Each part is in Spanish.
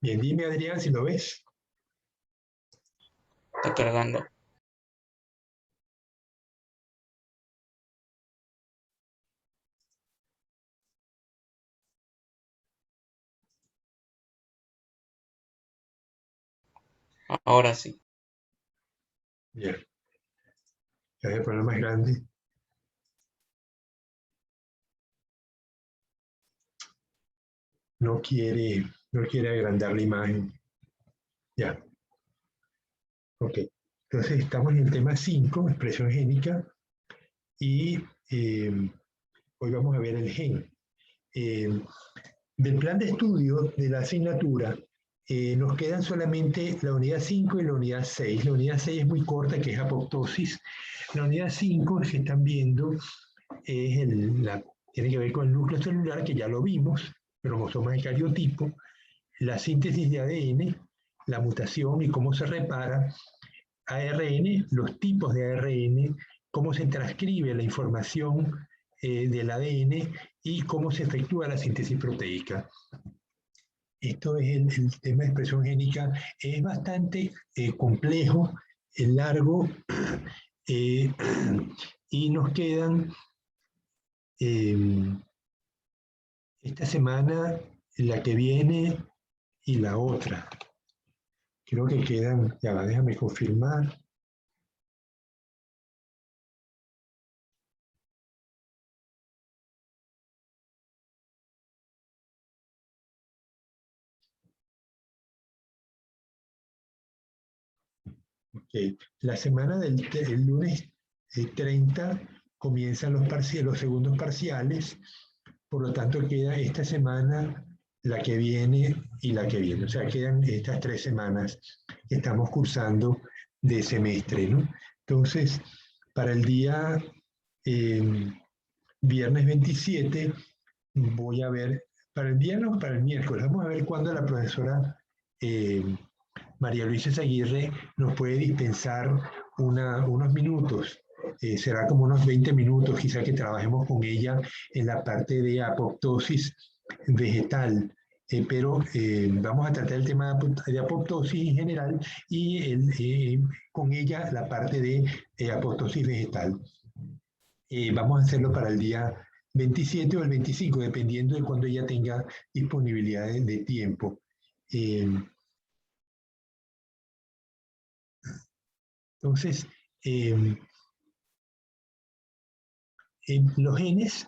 Bien, dime Adrián si lo ves. Está cargando. Ahora sí. Bien, ya voy a poner más grande. No quiere agrandar la imagen. Ya, ok. Entonces estamos en el tema 5, expresión génica, y hoy vamos a ver el gen. Eh, Del plan de estudio de la asignatura, nos quedan solamente la unidad 5 y la unidad 6. La unidad 6 es muy corta, que es apoptosis. La unidad 5 que están viendo es tiene que ver con el núcleo celular, que ya lo vimos, cromosomas de cariotipo, la síntesis de ADN, la mutación y cómo se repara, ARN, los tipos de ARN, cómo se transcribe la información del ADN y cómo se efectúa la síntesis proteica. Esto es el tema de expresión génica. Es bastante complejo, largo, y nos quedan esta semana, la que viene y la otra. Creo que quedan, ya va, déjame confirmar. Okay. La semana del lunes 30 comienzan los segundos parciales, por lo tanto queda esta semana, la que viene y la que viene. O sea, quedan estas 3 semanas que estamos cursando de semestre, ¿no? Entonces, para el día viernes 27, voy a ver, para el viernes o para el miércoles, vamos a ver cuándo la profesora María Luisa Aguirre nos puede dispensar unos minutos. Será como unos 20 minutos, quizá que trabajemos con ella en la parte de apoptosis vegetal. Pero vamos a tratar el tema de apoptosis en general y con ella la parte de apoptosis vegetal. Vamos a hacerlo para el día 27 o el 25, dependiendo de cuando ella tenga disponibilidad de tiempo. Entonces, los genes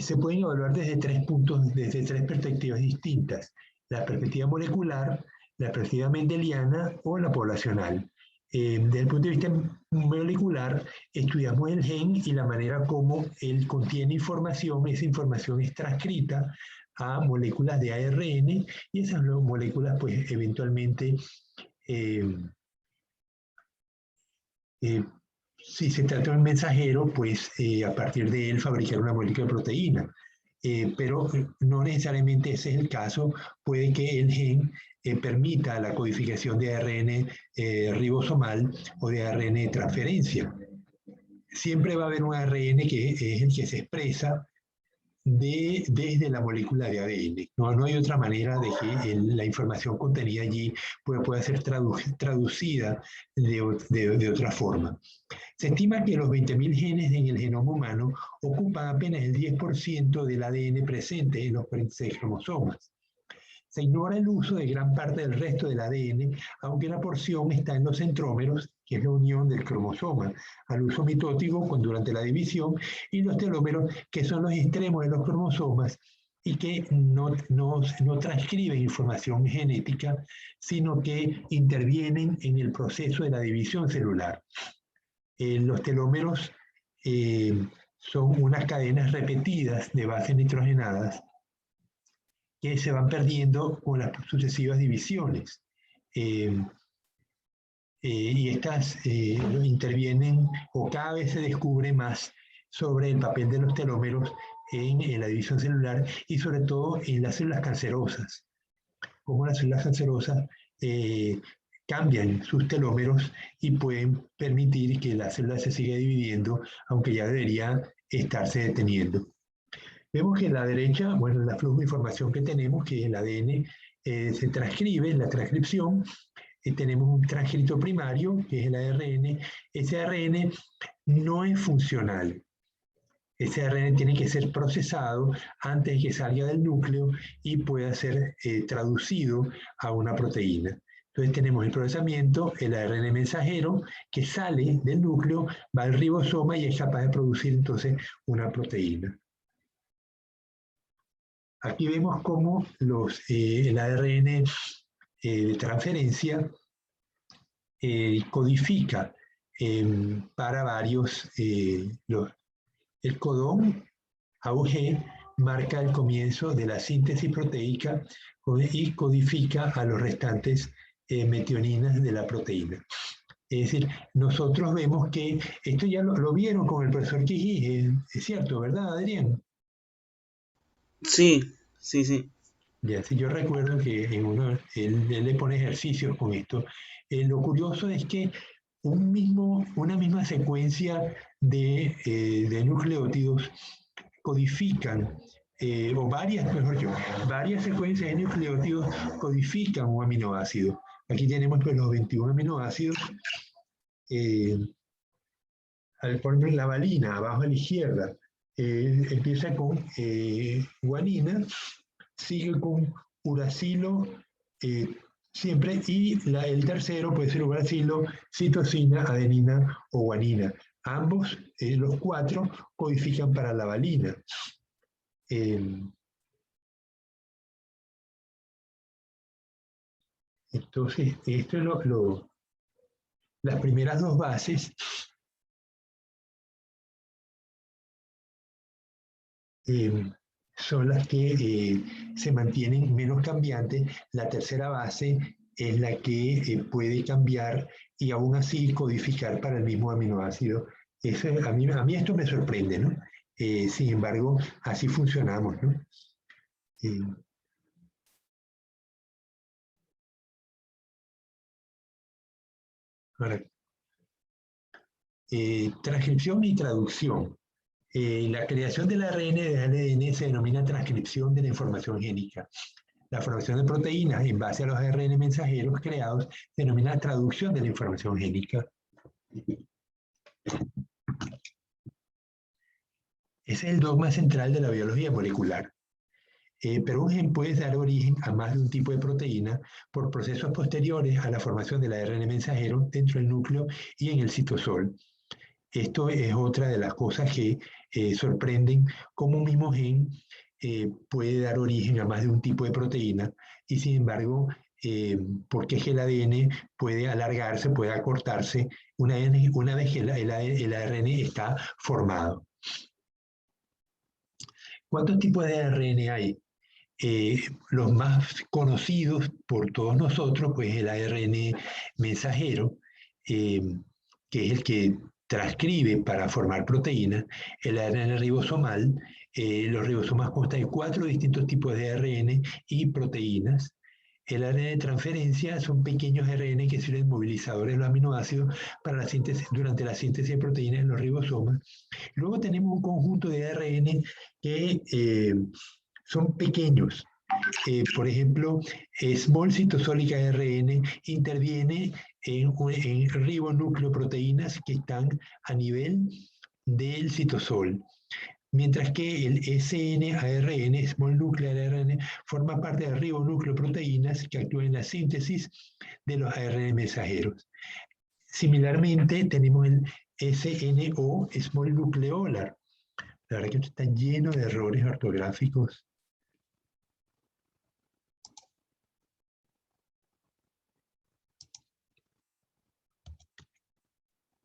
se pueden evaluar desde 3 puntos, desde 3 perspectivas distintas: la perspectiva molecular, la perspectiva mendeliana o la poblacional. Desde el punto de vista molecular, estudiamos el gen y la manera como él contiene información. Esa información es transcrita a moléculas de ARN y esas moléculas, pues, eventualmente, si se trata de un mensajero, pues a partir de él fabricar una molécula de proteína. Pero no necesariamente ese es el caso. Puede que el gen permita la codificación de ARN ribosomal o de ARN de transferencia. Siempre va a haber un ARN que es el que se expresa desde la molécula de ADN. No hay otra manera de que la información contenida allí pueda ser traducida de otra forma. Se estima que los 20.000 genes en el genoma humano ocupan apenas el 10% del ADN presente en los 46 cromosomas. Se ignora el uso de gran parte del resto del ADN, aunque la porción está en los centrómeros, que es la unión del cromosoma al uso mitótico durante la división, y los telómeros, que son los extremos de los cromosomas y que no transcriben información genética, sino que intervienen en el proceso de la división celular. Los telómeros son unas cadenas repetidas de bases nitrogenadas que se van perdiendo con las sucesivas divisiones. Y estas intervienen, o cada vez se descubre más sobre el papel de los telómeros en la división celular y sobre todo en las células cancerosas. Como las células cancerosas cambian sus telómeros y pueden permitir que la célula se siga dividiendo, aunque ya debería estarse deteniendo. Vemos que en la derecha, bueno, la flujo de información que tenemos, que el ADN se transcribe, la transcripción, tenemos un transcrito primario, que es el ARN. Ese ARN no es funcional. Ese ARN tiene que ser procesado antes de que salga del núcleo y pueda ser traducido a una proteína. Entonces tenemos el procesamiento, el ARN mensajero, que sale del núcleo, va al ribosoma y es capaz de producir entonces una proteína. Aquí vemos cómo el ARN de transferencia codifica para varios, el codón AUG marca el comienzo de la síntesis proteica y codifica a los restantes metioninas de la proteína. Es decir, nosotros vemos que esto ya lo vieron con el profesor Quiji, es cierto, ¿verdad, Adrián? Sí, sí, sí. Ya, sí, yo recuerdo que en él le pone ejercicios con esto. Lo curioso es que una misma secuencia de nucleótidos codifican, o mejor dicho, varias secuencias de nucleótidos codifican un aminoácido. Aquí tenemos pues, los 21 aminoácidos. Por ejemplo, la valina, abajo a la izquierda, empieza con guanina, sigue con uracilo, siempre, y el tercero puede ser uracilo, citosina, adenina o guanina. Ambos, los cuatro, codifican para la valina. Entonces, esto es las primeras dos bases. Son las que se mantienen menos cambiantes. La tercera base es la que puede cambiar y aún así codificar para el mismo aminoácido. A mí esto me sorprende, ¿no? Sin embargo, así funcionamos, ¿no? Ahora, transcripción y traducción. La creación del ARN y del ADN se denomina transcripción de la información génica. La formación de proteínas en base a los ARN mensajeros creados se denomina traducción de la información génica. Ese es el dogma central de la biología molecular. Pero un gen puede dar origen a más de un tipo de proteína por procesos posteriores a la formación del ARN mensajero dentro del núcleo y en el citosol. Esto es otra de las cosas que sorprenden, cómo un mismo gen puede dar origen a más de un tipo de proteína y sin embargo, porque es que el ADN puede alargarse, puede acortarse una vez que el ARN está formado. ¿Cuántos tipos de ARN hay? Los más conocidos por todos nosotros, pues el ARN mensajero, que es el que transcribe para formar proteínas, el ARN ribosomal. Los ribosomas constan de 4 distintos tipos de ARN y proteínas. El ARN de transferencia son pequeños ARN que sirven movilizadores de los aminoácidos para la síntesis, durante la síntesis de proteínas en los ribosomas. Luego tenemos un conjunto de ARN que son pequeños. Por ejemplo, Small Cytosolic ARN interviene en ribonucleoproteínas que están a nivel del citosol, mientras que el SNARN, Small Nuclear ARN, forma parte de ribonucleoproteínas que actúan en la síntesis de los ARN mensajeros. Similarmente, tenemos el SNO, Small Nucleolar. La verdad que esto está lleno de errores ortográficos.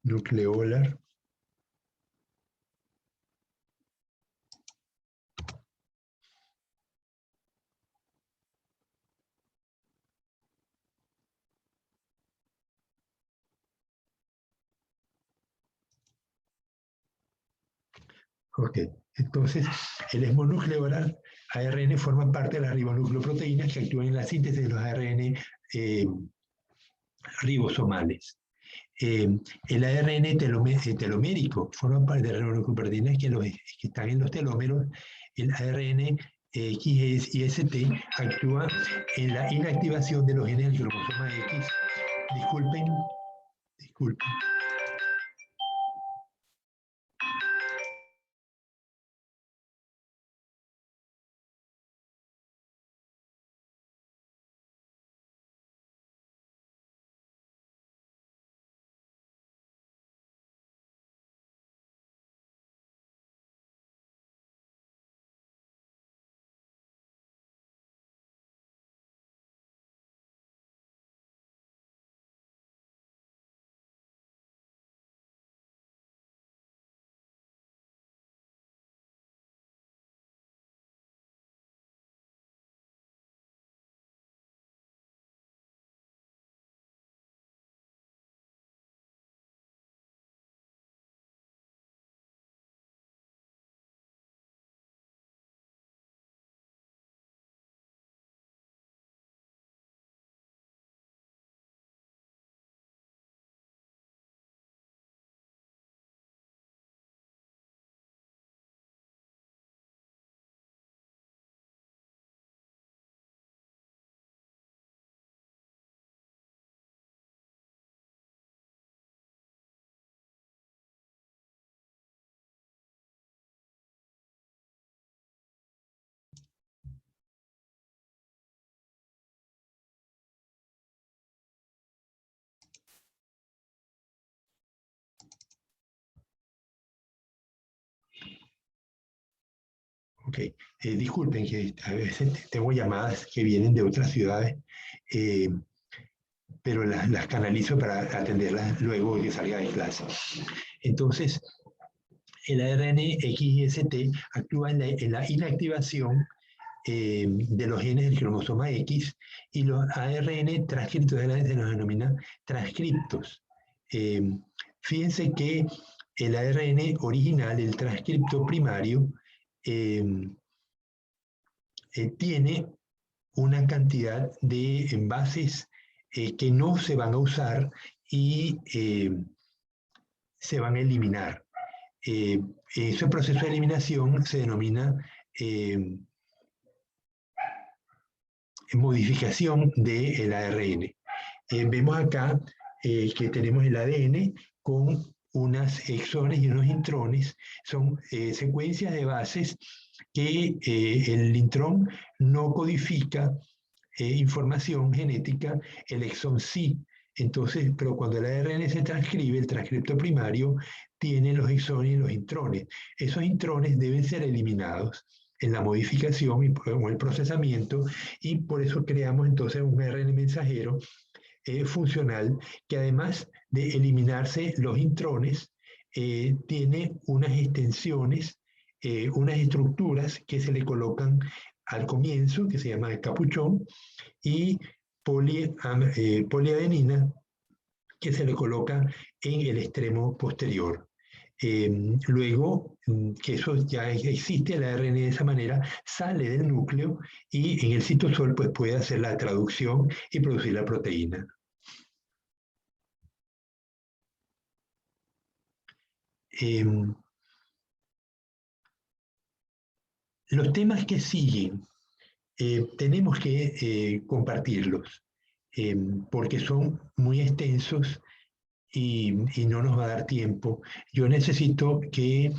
Nucleolar. Ok, entonces el esmonucleolar ARN forma parte de las ribonucleoproteínas que actúan en la síntesis de los ARN ribosomales. El ARN telomérico forma parte de las ribonucleoproteínas que están en los telómeros. El ARN XYST actúa en la inactivación de los genes del cromosoma X. Disculpen. Ok, disculpen que a veces tengo llamadas que vienen de otras ciudades, pero las canalizo para atenderlas luego de que salga de clase. Entonces, el ARN XST actúa en la inactivación de los genes del cromosoma X y los ARN transcriptos se los denomina transcriptos. Fíjense que el ARN original, el transcripto primario, tiene una cantidad de envases que no se van a usar y se van a eliminar. Ese proceso de eliminación se denomina modificación del ARN. Vemos acá que tenemos el ADN con unas exones y unos intrones. Son secuencias de bases que el intrón no codifica información genética, el exón sí. Entonces, pero cuando el ARN se transcribe, el transcripto primario tiene los exones y los intrones. Esos intrones deben ser eliminados en la modificación o el procesamiento, y por eso creamos entonces un ARN mensajero funcional que, además de eliminarse los intrones, tiene unas extensiones, unas estructuras que se le colocan al comienzo, que se llama el capuchón, y poliadenina, que se le coloca en el extremo posterior. Luego, que eso ya existe, el ARN de esa manera sale del núcleo y en el citosol pues, puede hacer la traducción y producir la proteína. Los temas que siguen tenemos que compartirlos porque son muy extensos y no nos va a dar tiempo. Yo necesito que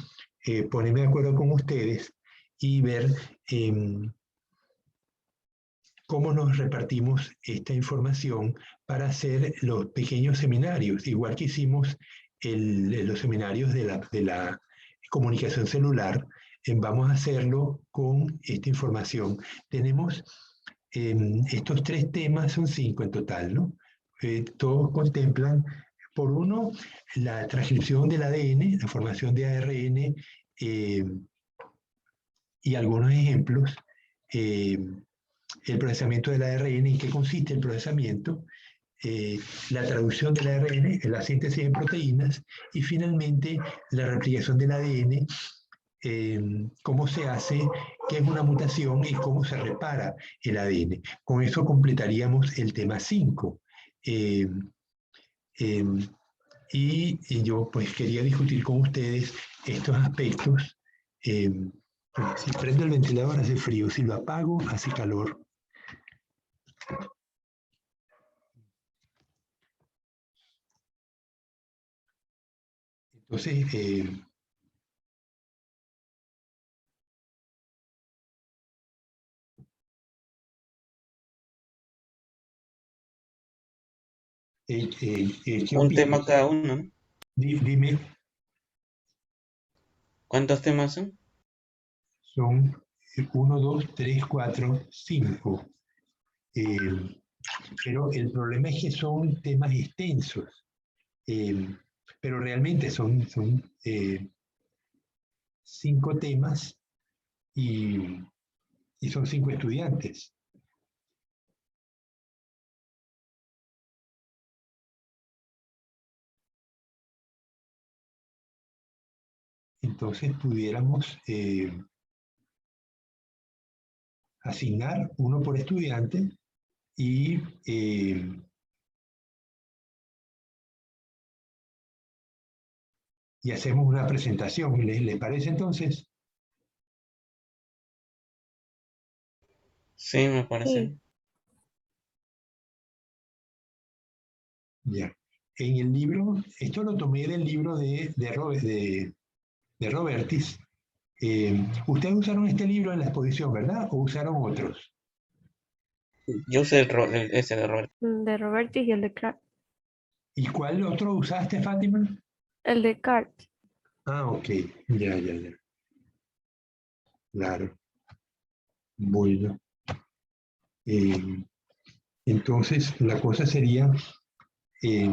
ponerme de acuerdo con ustedes y ver cómo nos repartimos esta información para hacer los pequeños seminarios, igual que hicimos los seminarios de la comunicación celular. Vamos a hacerlo con esta información. Tenemos estos 3 temas, son 5 en total, ¿no? Todos contemplan, por uno, la transcripción del ADN, la formación de ARN y algunos ejemplos, el procesamiento del ARN, ¿en qué consiste el procesamiento? La traducción del ARN, la síntesis de proteínas y finalmente la replicación del ADN, cómo se hace, qué es una mutación y cómo se repara el ADN. Con eso completaríamos el tema 5. Y yo pues quería discutir con ustedes estos aspectos Si prendo el ventilador hace frío, si lo apago hace calor. Entonces, ¿qué Un tema opinas? cada uno, ¿no? Dime, ¿Cuántos temas son? son 1, 2, 3, 4, 5. Pero el problema es que son temas extensos. Eh, pero realmente son 5 temas y, y son 5 estudiantes. Entonces pudiéramos asignar uno por estudiante y, y hacemos una presentación. ¿Les parece entonces? Sí, me parece. Sí. Ya. En el libro, esto lo tomé del libro de Robertis. Ustedes usaron este libro en la exposición, ¿verdad? ¿O usaron otros? Yo usé ese de Robert. De Roberti y el de Clark. ¿Y cuál otro usaste, Fátima? El de Cart. Ah, ok. Ya, ya, ya. Claro. Bueno. Eh, entonces, la cosa sería eh,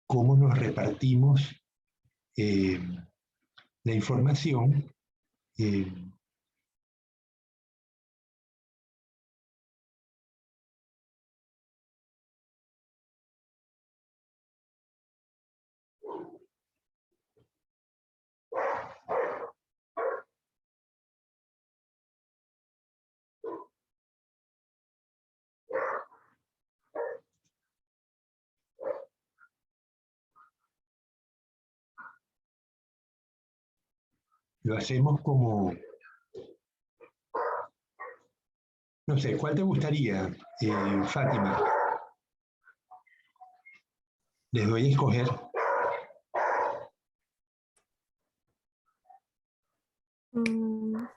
cómo nos repartimos eh, la información. eh, lo hacemos como, no sé, ¿cuál te gustaría, Fátima? Les doy a escoger. Mm,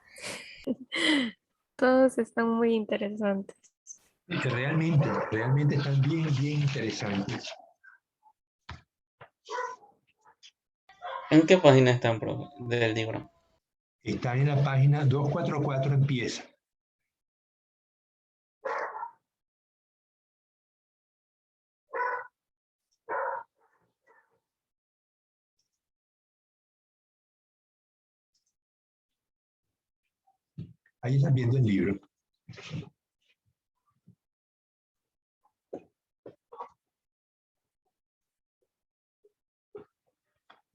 Todos están muy interesantes. Realmente están bien, bien interesantes. ¿En qué página están, profe, del libro? Están en la página 244, empieza. Ahí están viendo el libro.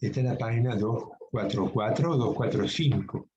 Esta es la página 244 o 245.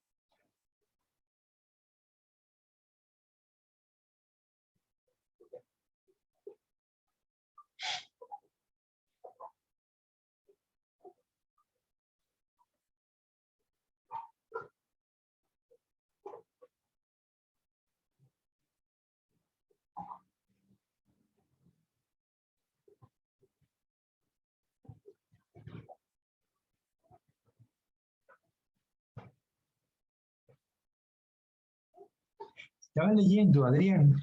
Estaba leyendo, Adrián,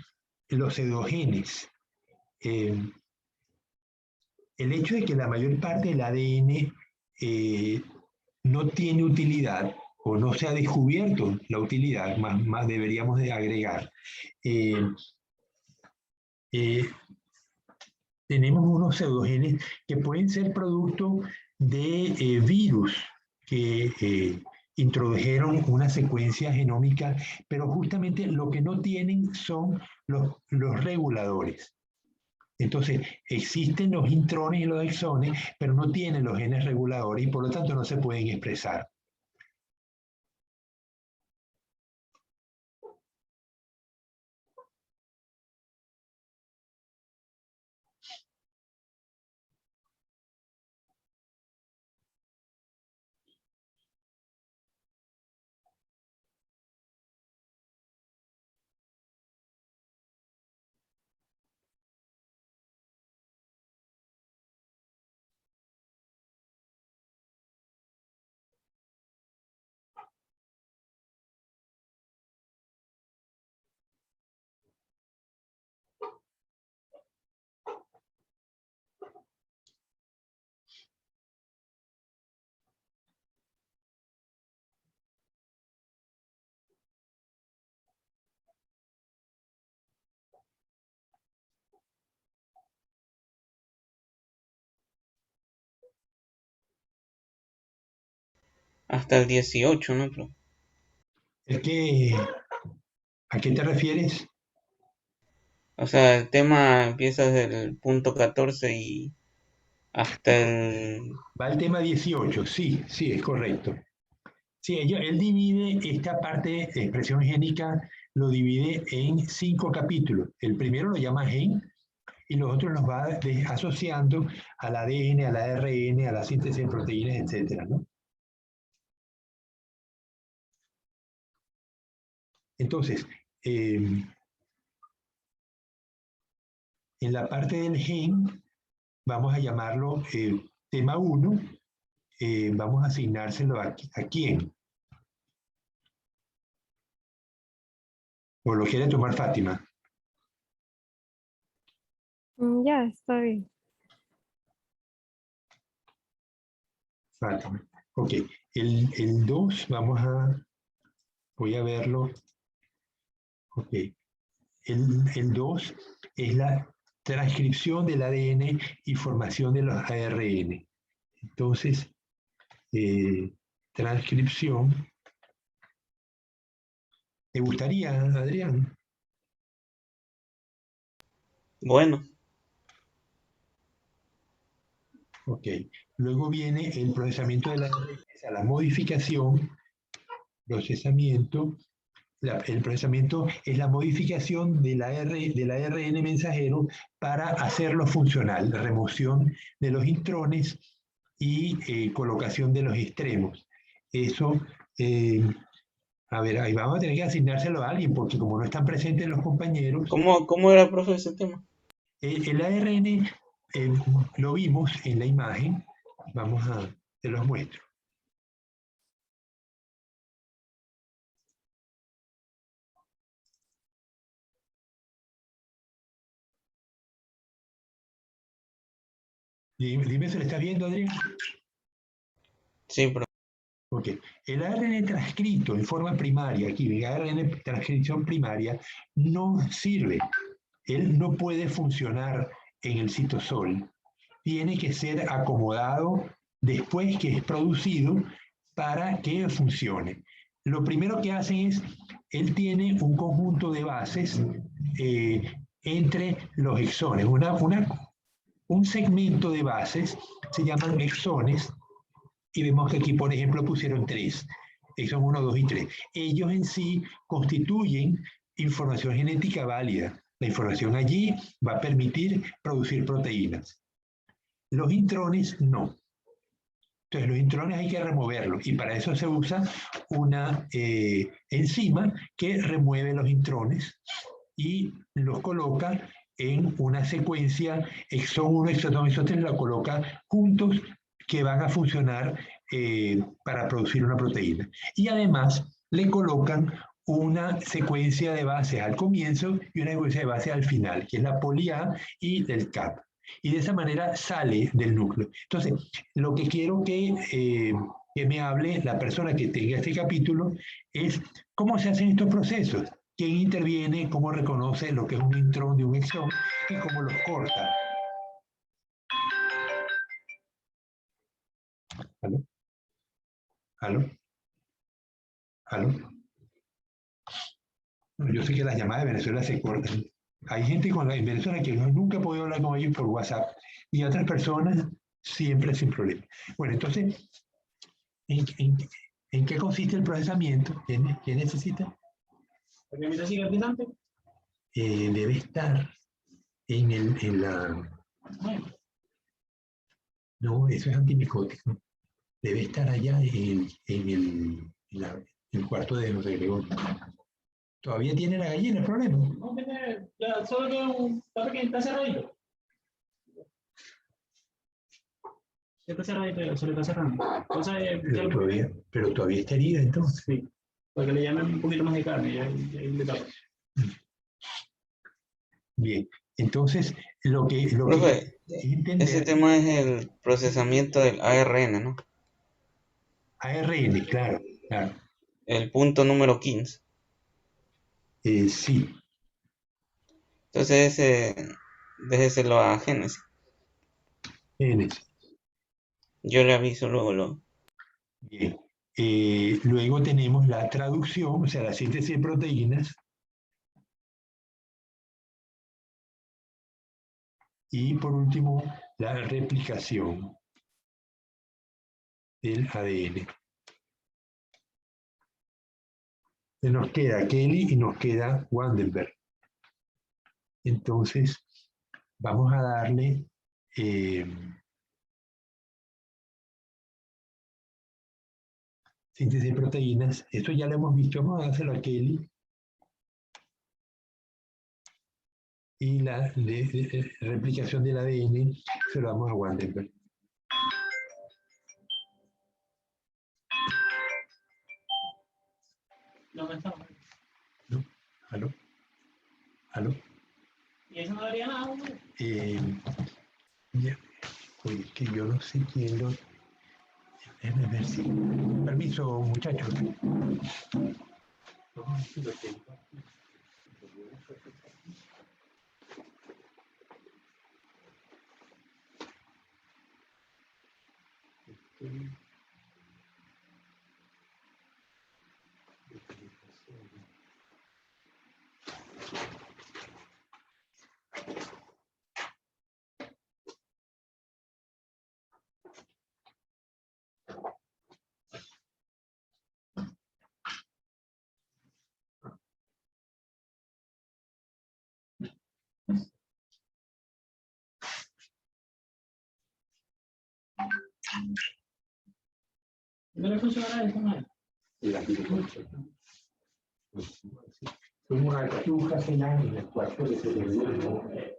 los pseudogenes. Eh, el hecho de que la mayor parte del ADN no tiene utilidad o no se ha descubierto la utilidad, más deberíamos de agregar. eh, eh, tenemos unos pseudogenes que pueden ser producto de virus que introdujeron una secuencia genómica, pero justamente lo que no tienen son los reguladores. Entonces, existen los intrones y los exones, pero no tienen los genes reguladores y por lo tanto no se pueden expresar. hasta el 18, ¿no, profe? ¿A qué te refieres? O sea, el tema empieza desde el punto 14 y hasta el... Va al tema 18, sí, sí, es correcto. Sí, él divide esta parte de expresión génica, lo divide en 5 capítulos. El primero lo llama gen y los otros los va asociando al ADN, al ARN, a la síntesis de proteínas, etcétera, ¿no? Entonces, en la parte del gen, vamos a llamarlo tema 1, vamos a asignárselo a quién. ¿O lo quiere tomar Fátima? Ya, está bien. Fátima. Ok, el 2 voy a verlo. Ok, el 2 es la transcripción del ADN y formación de los ARN. Entonces, transcripción. ¿Te gustaría, Adrián? Bueno, Ok. Luego viene el procesamiento de la ARN, o sea, la modificación, procesamiento. El procesamiento es la modificación del ARN mensajero para hacerlo funcional, la remoción de los intrones y colocación de los extremos. Eso, a ver, ahí vamos a tener que asignárselo a alguien, porque como no están presentes los compañeros, ¿cómo era, profe, ese tema? el ARN lo vimos en la imagen, te los muestro. Dime si lo estás viendo, Adrián. Sí, profe. Ok. El ARN transcrito en forma primaria, aquí, el ARN transcripción primaria, no sirve. Él no puede funcionar en el citosol. Tiene que ser acomodado después que es producido para que funcione. Lo primero que hacen es, él tiene un conjunto de bases eh, entre los exones. Un segmento de bases se llaman exones y vemos que aquí, por ejemplo, pusieron 3. Son 1, 2 y 3. Ellos en sí constituyen información genética válida. La información allí va a permitir producir proteínas. Los intrones no. Entonces los intrones hay que removerlos y para eso se usa una enzima que remueve los intrones y los coloca en una secuencia exón 1, exón 2, exón 3, la coloca juntos que van a funcionar para producir una proteína. Y además le colocan una secuencia de bases al comienzo y una secuencia de bases al final, que es la poli A y del CAP. Y de esa manera sale del núcleo. Entonces, lo que quiero que me hable la persona que tenga este capítulo es cómo se hacen estos procesos, quién interviene, cómo reconoce lo que es un intrón de un exón y cómo los corta. ¿Aló? ¿Aló? ¿Aló? Bueno, yo sé que las llamadas de Venezuela se cortan. Hay gente en Venezuela que nunca he podido hablar con ellos por WhatsApp y otras personas siempre sin problema. Bueno, entonces, ¿en, en, en qué consiste el procesamiento? ¿Quién necesita? Debe estar en la... No, eso es antimicótico. Debe estar allá en el cuarto de José Gregorio. ¿Todavía tiene la gallina el problema? No, ya, solo que está pequeño, está cerradito. Está cerradito, se le está cerrando. Entonces, Pero todavía está herida entonces. sí, porque le llaman un poquito más de carne, ya le tapa. Bien, entonces lo que profe, entender ese tema es el procesamiento del ARN, ¿no? ARN, claro, claro. El punto número 15. Sí, Entonces déjeselo a Génesis. genes. Yo le aviso luego. Bien. Luego tenemos la traducción, o sea, la síntesis de proteínas. Y por último, la replicación del ADN. Nos queda Kelly y nos queda Vandenberg. Entonces, vamos a darle síntesis de proteínas. Esto ya lo hemos visto, vamos a dárselo a Kelly. Y la replicación del ADN se lo damos a Vandenberg. No me está. ¿No? ¿Aló? ¿Aló? Y eso no daría nada, hombre. Ya. Oye, es que yo no sé quién lo... Déjame ver si... Permiso, muchachos. Vamos a ver si lo tengo aquí. ¿No le funcionará eso, madre? Fuimos a Chuca hace años en el cuarto de televisión.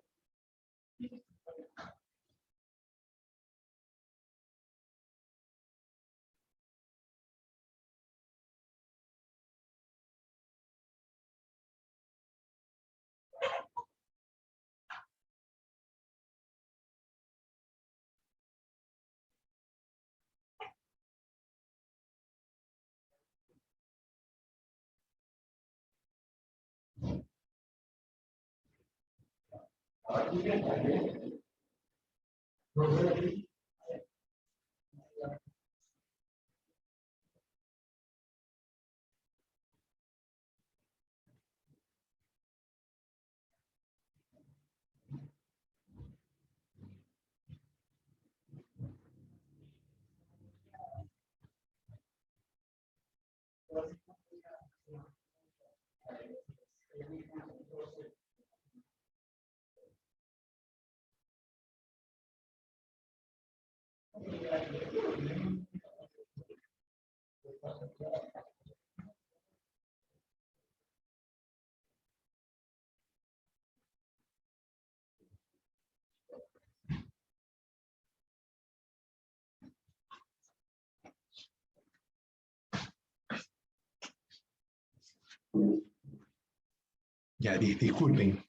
Ya, disculpen.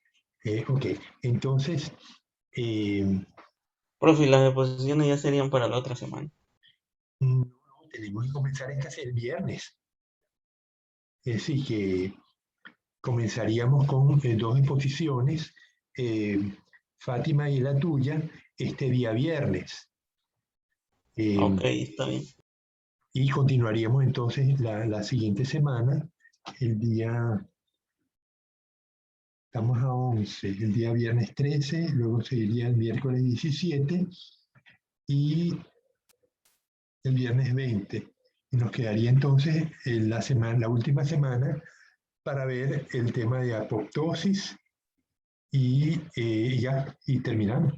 Ok, entonces, Profe, las deposiciones ya serían para la otra semana. no, tenemos que comenzar el viernes. Es decir, que comenzaríamos con 2 exposiciones, Fátima y la tuya, este día viernes. Ok, está bien. Y continuaríamos entonces la siguiente semana, el día, estamos a 11, el día viernes 13, luego seguiría el miércoles 17 y el viernes 20. Y nos quedaría entonces la última semana para ver el tema de apoptosis y ya, y terminamos.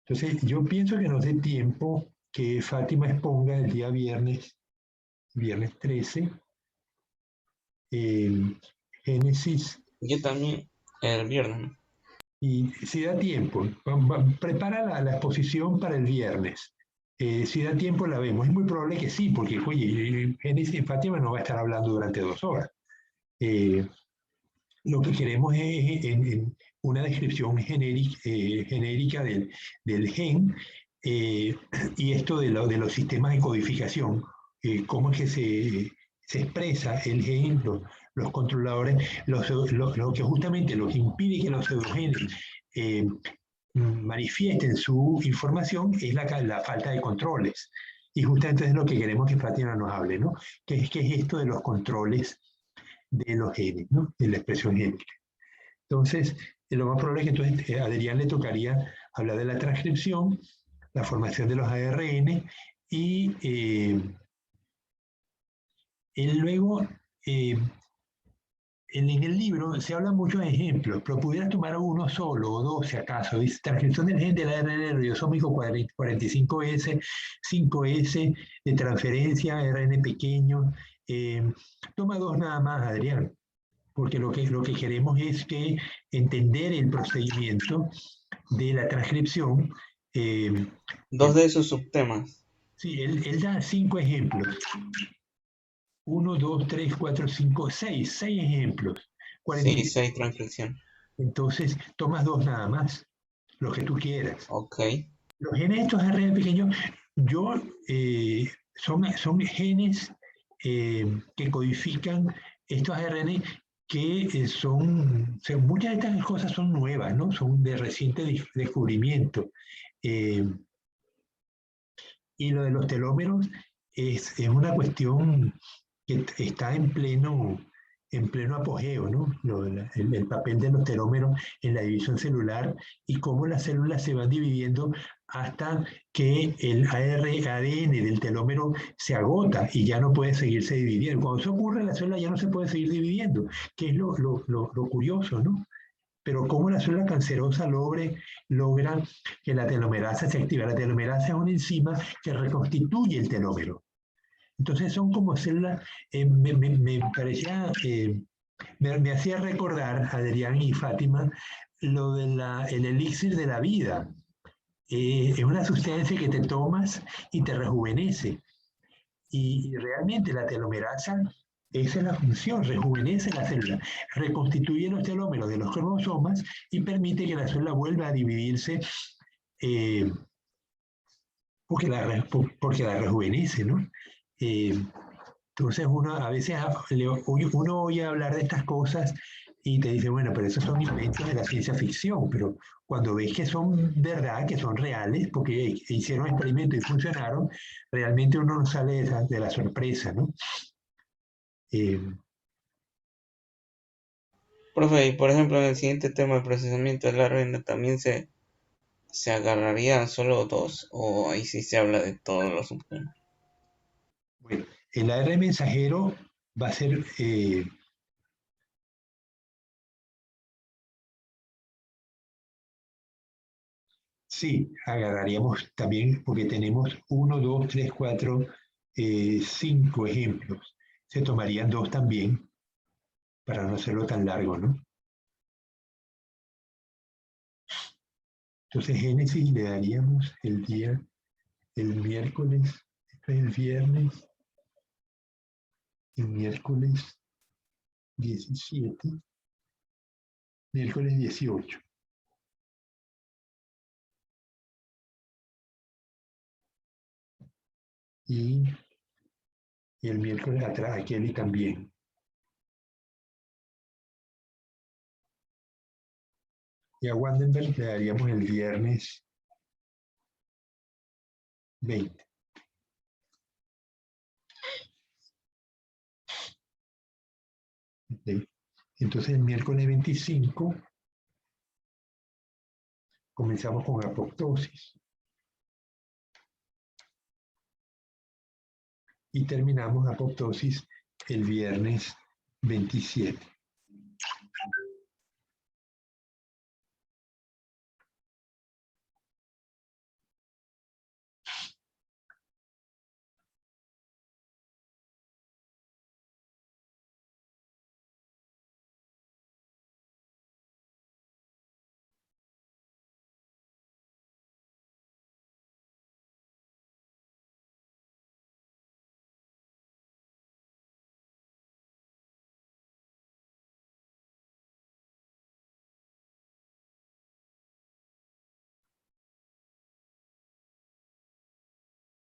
Entonces, yo pienso que nos dé tiempo que Fátima exponga el día viernes 13, Génesis, Yo también, el viernes, ¿no? y si da tiempo, prepara la exposición para el viernes. Si da tiempo la vemos. Es muy probable que sí, porque, oye, Génesis y Fátima no va a estar hablando durante 2 horas. Lo que queremos es una descripción genérica del gen y esto de los sistemas de codificación, cómo es que se expresa el gen, los controladores, lo que justamente lo que impide que los pseudogenes manifiesta en su información es la falta de controles. Y justamente es lo que queremos que Fátima nos hable, ¿no? ¿Qué es esto de los controles de los genes, ¿no? De la expresión génica? Entonces, lo más probable es que entonces a Adrián le tocaría hablar de la transcripción, la formación de los ARN y él luego, en el libro se hablan muchos ejemplos, pero pudieras tomar uno solo o dos si acaso. Dice transcripción del gen del ARN ribosómico 45S, 5S, de transferencia, ARN pequeño. Toma dos nada más, Adrián, porque lo que queremos es que entender el procedimiento de la transcripción. Dos de esos subtemas. Sí, él da 5 ejemplos. 1, 2, 3, 4, 5, 6 ejemplos. Sí, 6 transcripción. Entonces, tomas dos nada más, los que tú quieras. Ok. Los genes de estos ARN pequeños, son genes que codifican estos ARN que muchas de estas cosas son nuevas, ¿no? Son de reciente descubrimiento. Y lo de los telómeros es una cuestión que está en pleno apogeo, ¿no? El papel de los telómeros en la división celular y cómo las células se van dividiendo hasta que el ADN del telómero se agota y ya no puede seguirse dividiendo. Cuando eso ocurre, la célula ya no se puede seguir dividiendo, que es lo curioso, ¿no? Pero cómo la célula cancerosa logra que la telomerasa se active. La telomerasa es una enzima que reconstituye el telómero. Entonces son como células, me parecía, me hacía recordar, Adrián y Fátima, lo del elixir de la vida. Es una sustancia que te tomas y te rejuvenece. Y realmente la telomerasa, esa es la función, rejuvenece la célula, reconstituye los telómeros de los cromosomas y permite que la célula vuelva a dividirse eh, porque la rejuvenece, ¿no? Entonces uno a veces uno oye hablar de estas cosas y te dice, bueno, pero esos son inventos de la ciencia ficción, pero cuando ves que son verdad, que son reales, porque hicieron experimentos y funcionaron, realmente uno no sale de la sorpresa, ¿no? Eh, Profe, y por ejemplo, en el siguiente tema de procesamiento del ARN también se agarrarían solo dos, o ahí sí se habla de todos los subtemas. bueno, el ARN mensajero va a ser, sí, agarraríamos también, porque tenemos 1, 2, 3, 4, 5 ejemplos. Se tomarían dos también, para no hacerlo tan largo, ¿no? Entonces, Génesis le daríamos el miércoles, el viernes, el miércoles 17, miércoles 18. Y el miércoles atrás a Kelly también. Y a Wandenberg le daríamos el viernes 20. ¿Okay? Entonces el miércoles 25 comenzamos con apoptosis. Y terminamos apoptosis el viernes 27.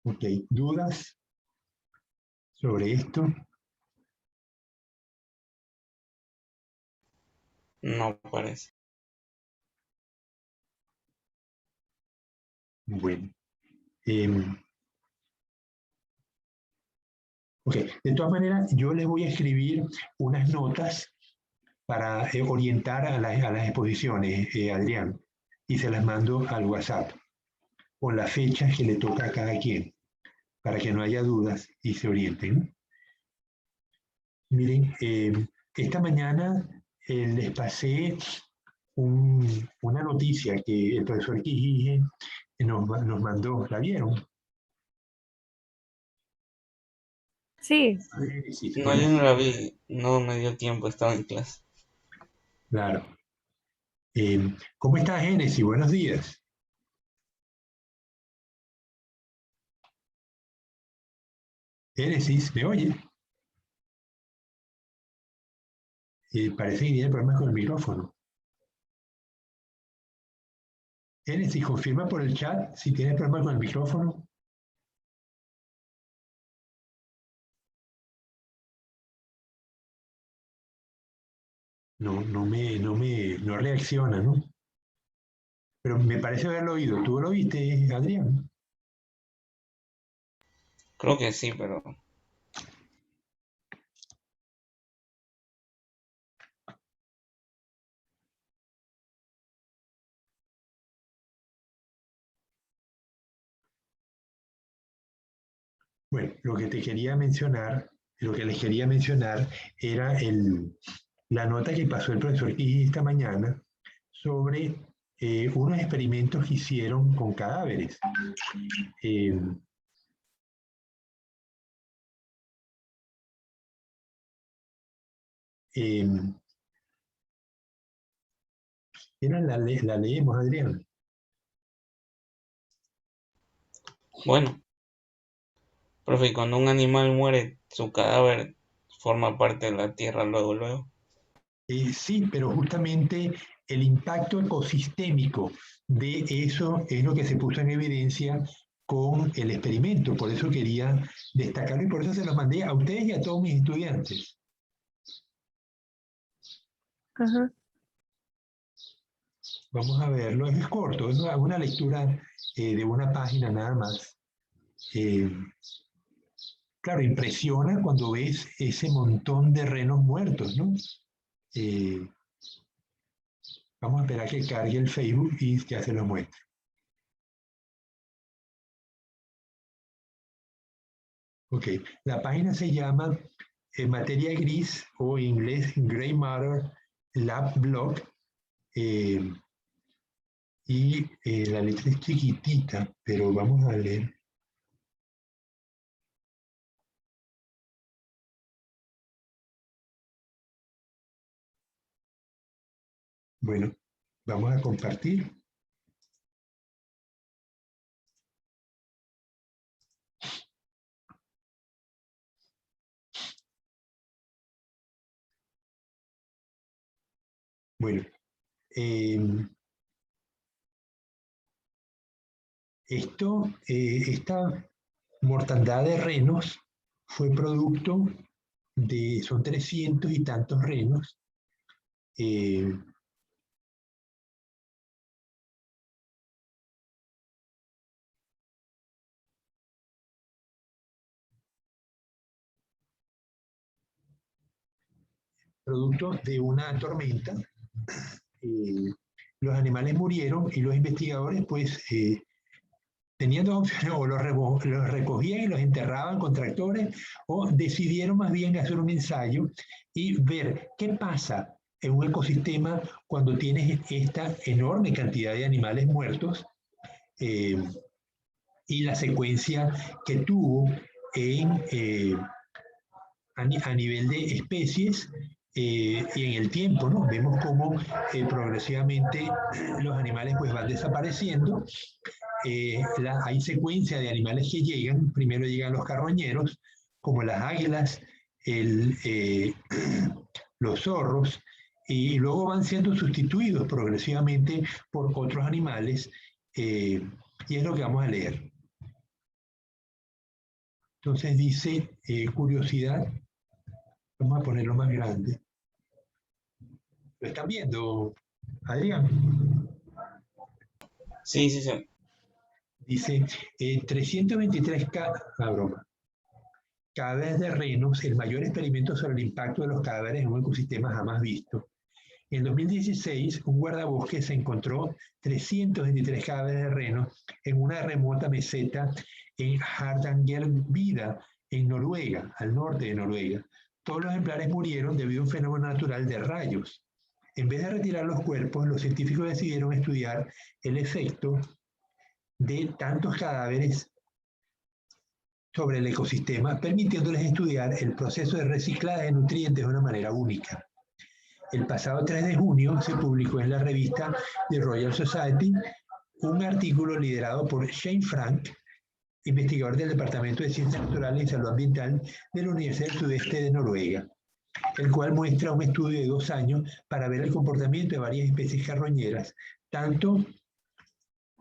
Ok, ¿dudas sobre esto? No parece. Bueno. Ok, de todas maneras, yo les voy a escribir unas notas para orientar a las exposiciones, Adrián, y se las mando al WhatsApp con las fechas que le toca a cada quien, para que no haya dudas y se orienten. Miren, esta mañana les pasé una noticia que el profesor Quijije nos mandó. ¿La vieron? Sí, Sí, No, bueno, yo no la vi, no me dio tiempo, estaba en clase. claro. ¿Cómo está Génesis? Buenos días. Génesis, ¿me oye? Parece que tiene problemas con el micrófono. Génesis, confirma por el chat si tienes problemas con el micrófono. No reacciona, ¿no? Pero me parece haberlo oído. ¿Tú lo viste, Adrián? Creo que sí, pero Bueno, lo que te quería mencionar, lo que les quería mencionar era la nota que pasó el profesor Gigi esta mañana sobre unos experimentos que hicieron con cadáveres. Eh, eh, la leemos, Adrián. bueno. Profe, y cuando un animal muere, su cadáver forma parte de la tierra luego. Sí, pero justamente el impacto ecosistémico de eso es lo que se puso en evidencia con el experimento. Por eso quería destacarlo y por eso se lo mandé a ustedes y a todos mis estudiantes. ajá. Vamos a verlo. Es corto, es una lectura de una página nada más. Eh, claro, impresiona cuando ves ese montón de renos muertos, ¿no? Eh, vamos a esperar que cargue el Facebook y ya se lo muestre. Ok, la página se llama Materia Gris o en inglés Gray Matter Lab Blog y la letra es chiquitita, pero vamos a leer. Bueno, vamos a compartir. Bueno, esta mortandad de renos fue producto son 300 y tantos renos, eh, producto de una tormenta. eh, los animales murieron y los investigadores pues tenían dos opciones, o los recogían y los enterraban con tractores, o decidieron más bien hacer un ensayo y ver qué pasa en un ecosistema cuando tienes esta enorme cantidad de animales muertos eh, y la secuencia que tuvo a nivel de especies y en el tiempo, ¿no? Vemos cómo progresivamente los animales pues van desapareciendo. Hay secuencia de animales que llegan, primero llegan los carroñeros, como las águilas, los zorros, y luego van siendo sustituidos progresivamente por otros animales, y es lo que vamos a leer. Entonces dice, curiosidad, vamos a ponerlo más grande. ¿Lo están viendo, Adrián? Sí. Dice, 323 broma, cadáveres de renos, el mayor experimento sobre el impacto de los cadáveres en un ecosistema jamás visto. En 2016, un guardabosques se encontró 323 cadáveres de renos en una remota meseta en Hardangervidda, en Noruega, al norte de Noruega. Todos los ejemplares murieron debido a un fenómeno natural de rayos. En vez de retirar los cuerpos, los científicos decidieron estudiar el efecto de tantos cadáveres sobre el ecosistema, permitiéndoles estudiar el proceso de reciclaje de nutrientes de una manera única. El pasado 3 de junio se publicó en la revista The Royal Society un artículo liderado por Shane Frank, investigador del Departamento de Ciencias Naturales y Salud Ambiental de la Universidad del Sudeste de Noruega, el cual muestra un estudio de 2 años para ver el comportamiento de varias especies carroñeras, tanto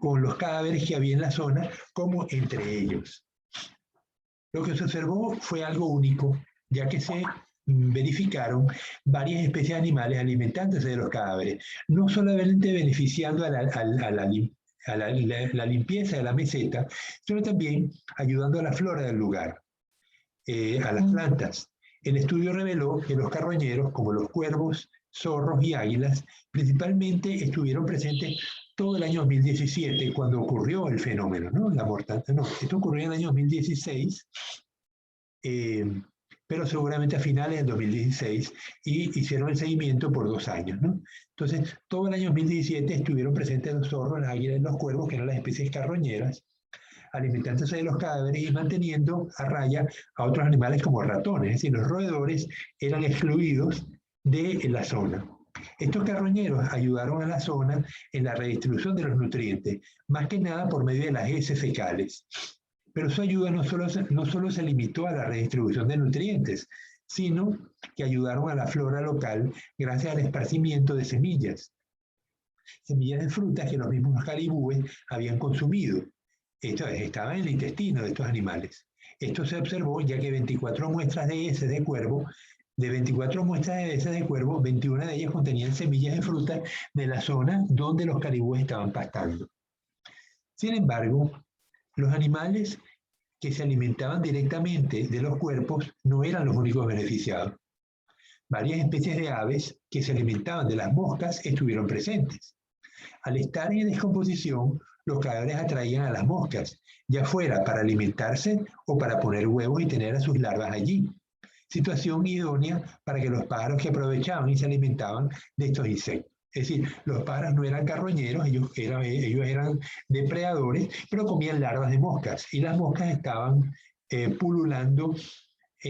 con los cadáveres que había en la zona como entre ellos. Lo que se observó fue algo único, ya que se verificaron varias especies de animales alimentándose de los cadáveres, no solamente beneficiando a la limpieza de la meseta, sino también ayudando a la flora del lugar, a las plantas. El estudio reveló que los carroñeros, como los cuervos, zorros y águilas, principalmente estuvieron presentes todo el año 2017, cuando ocurrió el fenómeno, ¿no? La mortandad, no, esto ocurrió en el año 2016, pero seguramente a finales del 2016, y hicieron el seguimiento por 2 años, ¿no? Entonces, todo el año 2017 estuvieron presentes los zorros, las águilas y los cuervos, que eran las especies carroñeras, alimentándose de los cadáveres y manteniendo a raya a otros animales como ratones, es decir, los roedores eran excluidos de la zona. Estos carroñeros ayudaron a la zona en la redistribución de los nutrientes, más que nada por medio de las heces fecales. Pero su ayuda no solo se limitó a la redistribución de nutrientes, sino que ayudaron a la flora local gracias al esparcimiento de semillas de frutas que los mismos caribúes habían consumido. Esto estaba en el intestino de estos animales. Esto se observó ya que 24 muestras de heces de cuervo, de 24 muestras de heces de cuervo, 21 de ellas contenían semillas de frutas de la zona donde los caribúes estaban pastando. Sin embargo, los animales que se alimentaban directamente de los cuerpos no eran los únicos beneficiados. Varias especies de aves que se alimentaban de las moscas estuvieron presentes. Al estar en descomposición, los cadáveres atraían a las moscas, ya fuera para alimentarse o para poner huevos y tener a sus larvas allí. Situación idónea para que los pájaros que aprovechaban y se alimentaban de estos insectos. Es decir, los pájaros no eran carroñeros, ellos eran depredadores, pero comían larvas de moscas y las moscas estaban pululando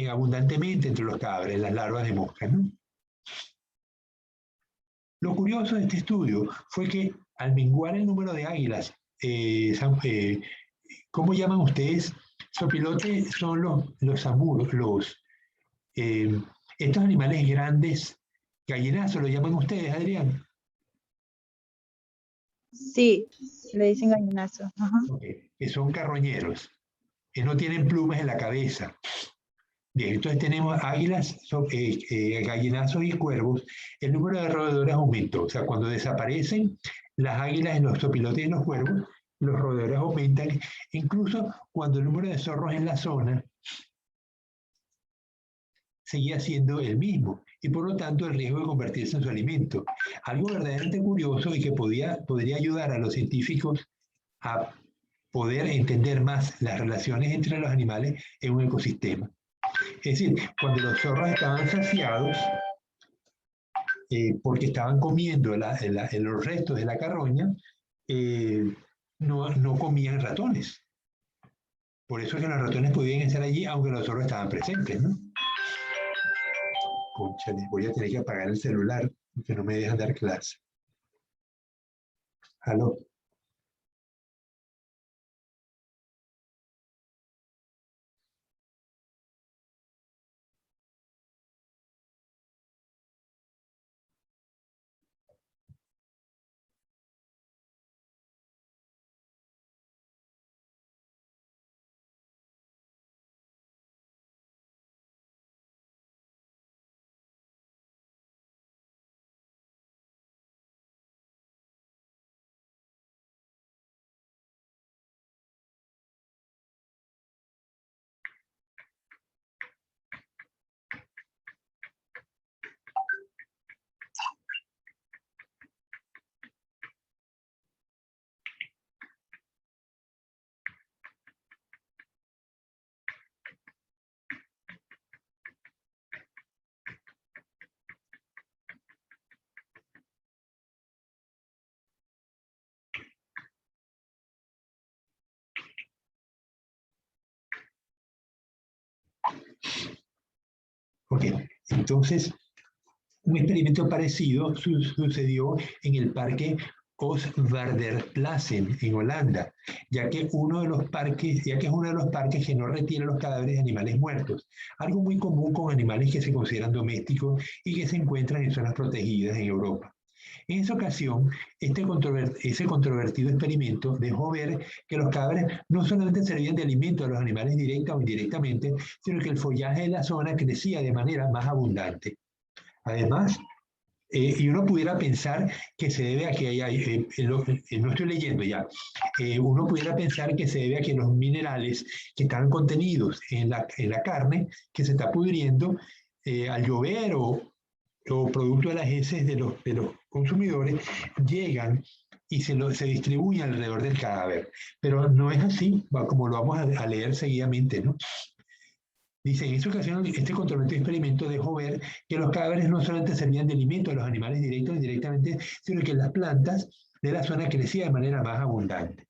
abundantemente entre los cadáveres, las larvas de moscas, ¿no? Lo curioso de este estudio fue que al menguar el número de águilas, ¿cómo llaman ustedes? Sopilote son los zamuros, estos animales grandes, gallinazos, ¿lo llaman ustedes, Adrián? Sí, le dicen gallinazo. Ajá. Okay, que son carroñeros, que no tienen plumas en la cabeza. Bien, entonces tenemos águilas, gallinazos y cuervos. El número de roedores aumentó. O sea, cuando desaparecen las águilas en los sopilotes y en los cuervos, los roedores aumentan. Incluso cuando el número de zorros en la zona seguía siendo el mismo y por lo tanto el riesgo de convertirse en su alimento. Algo verdaderamente curioso y que podría ayudar a los científicos a poder entender más las relaciones entre los animales en un ecosistema. Es decir, cuando los zorros estaban saciados, porque estaban comiendo los restos de la carroña, no comían ratones. Por eso es que los ratones podían estar allí, aunque los zorros estaban presentes, ¿no? Cónchale, voy a tener que apagar el celular, porque no me dejan dar clase. ¿Aló? Ok, entonces, un experimento parecido sucedió en el parque Oostvaarderplassen, en Holanda, ya que es uno de los parques que no retiene los cadáveres de animales muertos, algo muy común con animales que se consideran domésticos y que se encuentran en zonas protegidas en Europa. En esa ocasión, ese controvertido experimento dejó ver que los cadáveres no solamente servían de alimento a los animales directa o indirectamente, sino que el follaje de la zona crecía de manera más abundante. Además, y uno pudiera pensar que se debe a que no estoy leyendo ya, uno pudiera pensar que se debe a que los minerales que están contenidos en la carne que se está pudriendo al llover o producto de las heces de los consumidores llegan y se distribuyen alrededor del cadáver. Pero no es así, como lo vamos a leer seguidamente, ¿no? Dice, en esa ocasión, este controvertido experimento dejó ver que los cadáveres no solamente servían de alimento a los animales directos o indirectamente, sino que las plantas de la zona crecían de manera más abundante.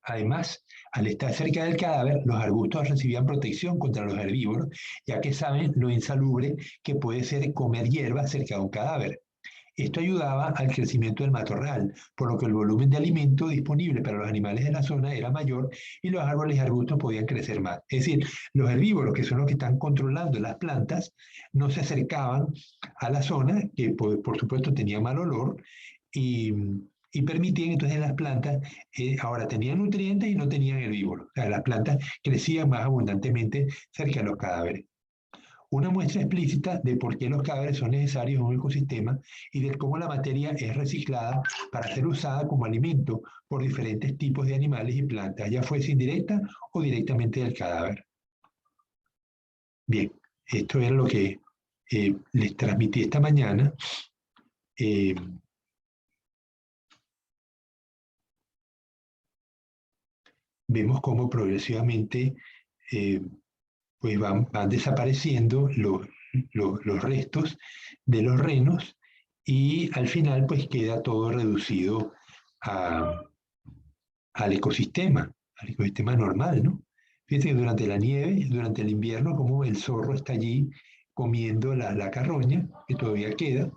Además, al estar cerca del cadáver, los arbustos recibían protección contra los herbívoros, ya que saben lo insalubre que puede ser comer hierba cerca de un cadáver. Esto ayudaba al crecimiento del matorral, por lo que el volumen de alimento disponible para los animales de la zona era mayor y los árboles y arbustos podían crecer más. Es decir, los herbívoros, que son los que están controlando las plantas, no se acercaban a la zona, que por supuesto tenía mal olor, y permitían entonces las plantas, ahora tenían nutrientes y no tenían herbívoros. O sea, las plantas crecían más abundantemente cerca de los cadáveres. Una muestra explícita de por qué los cadáveres son necesarios en un ecosistema y de cómo la materia es reciclada para ser usada como alimento por diferentes tipos de animales y plantas, ya fuese indirecta o directamente del cadáver. Bien, esto era lo que les transmití esta mañana. Vemos cómo progresivamente pues van desapareciendo los restos de los renos y al final pues queda todo reducido al ecosistema normal, ¿no? Fíjense que durante la nieve, durante el invierno, como el zorro está allí comiendo la carroña, que todavía queda.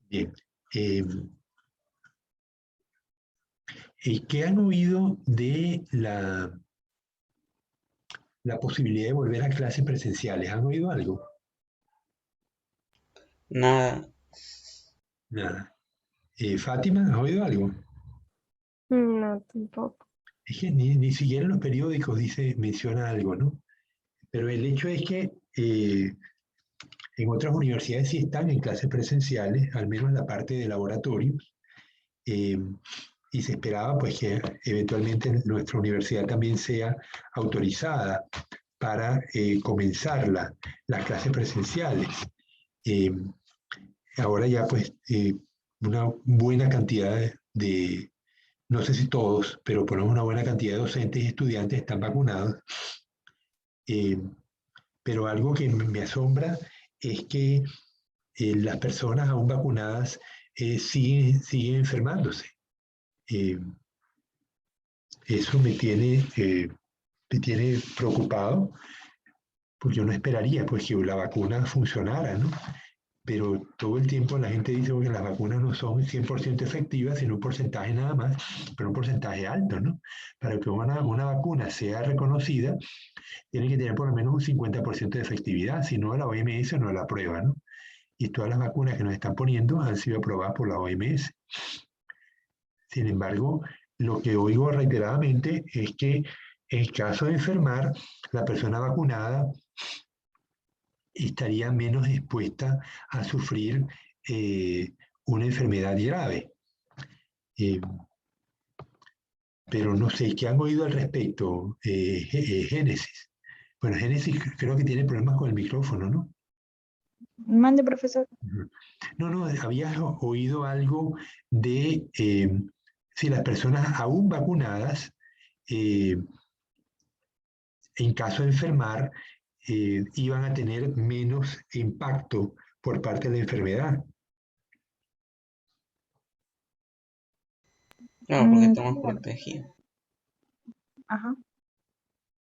Bien. ¿Qué han oído de la posibilidad de volver a clases presenciales? ¿Han oído algo? Nada. Nada. Fátima, ¿has oído algo? No, tampoco. Es que ni siquiera en los periódicos menciona algo, ¿no? Pero el hecho es que en otras universidades sí están en clases presenciales, al menos la parte de laboratorios, y se esperaba pues que eventualmente nuestra universidad también sea autorizada para comenzar las clases presenciales. Ahora ya pues una buena cantidad de, no sé si todos, pero por lo menos una buena cantidad de docentes y estudiantes están vacunados. Pero algo que me asombra es que las personas aún vacunadas siguen enfermándose. Eso me tiene preocupado, porque uno esperaría pues, que la vacuna funcionara, ¿no? Pero todo el tiempo la gente dice que las vacunas no son 100% efectivas, sino un porcentaje nada más, pero un porcentaje alto, ¿no? Para que una vacuna sea reconocida, tiene que tener por lo menos un 50% de efectividad, si no la OMS no la aprueba, ¿no? Y todas las vacunas que nos están poniendo han sido aprobadas por la OMS. Sin embargo, lo que oigo reiteradamente es que en caso de enfermar, la persona vacunada estaría menos dispuesta a sufrir una enfermedad grave. Pero no sé, ¿qué han oído al respecto, Génesis? Bueno, Génesis creo que tiene problemas con el micrófono, ¿no? Mande, profesor. No, habías oído algo de si las personas aún vacunadas, eh, en caso de enfermar, iban a tener menos impacto por parte de la enfermedad. Claro, porque estamos Claro. protegidos. Ajá.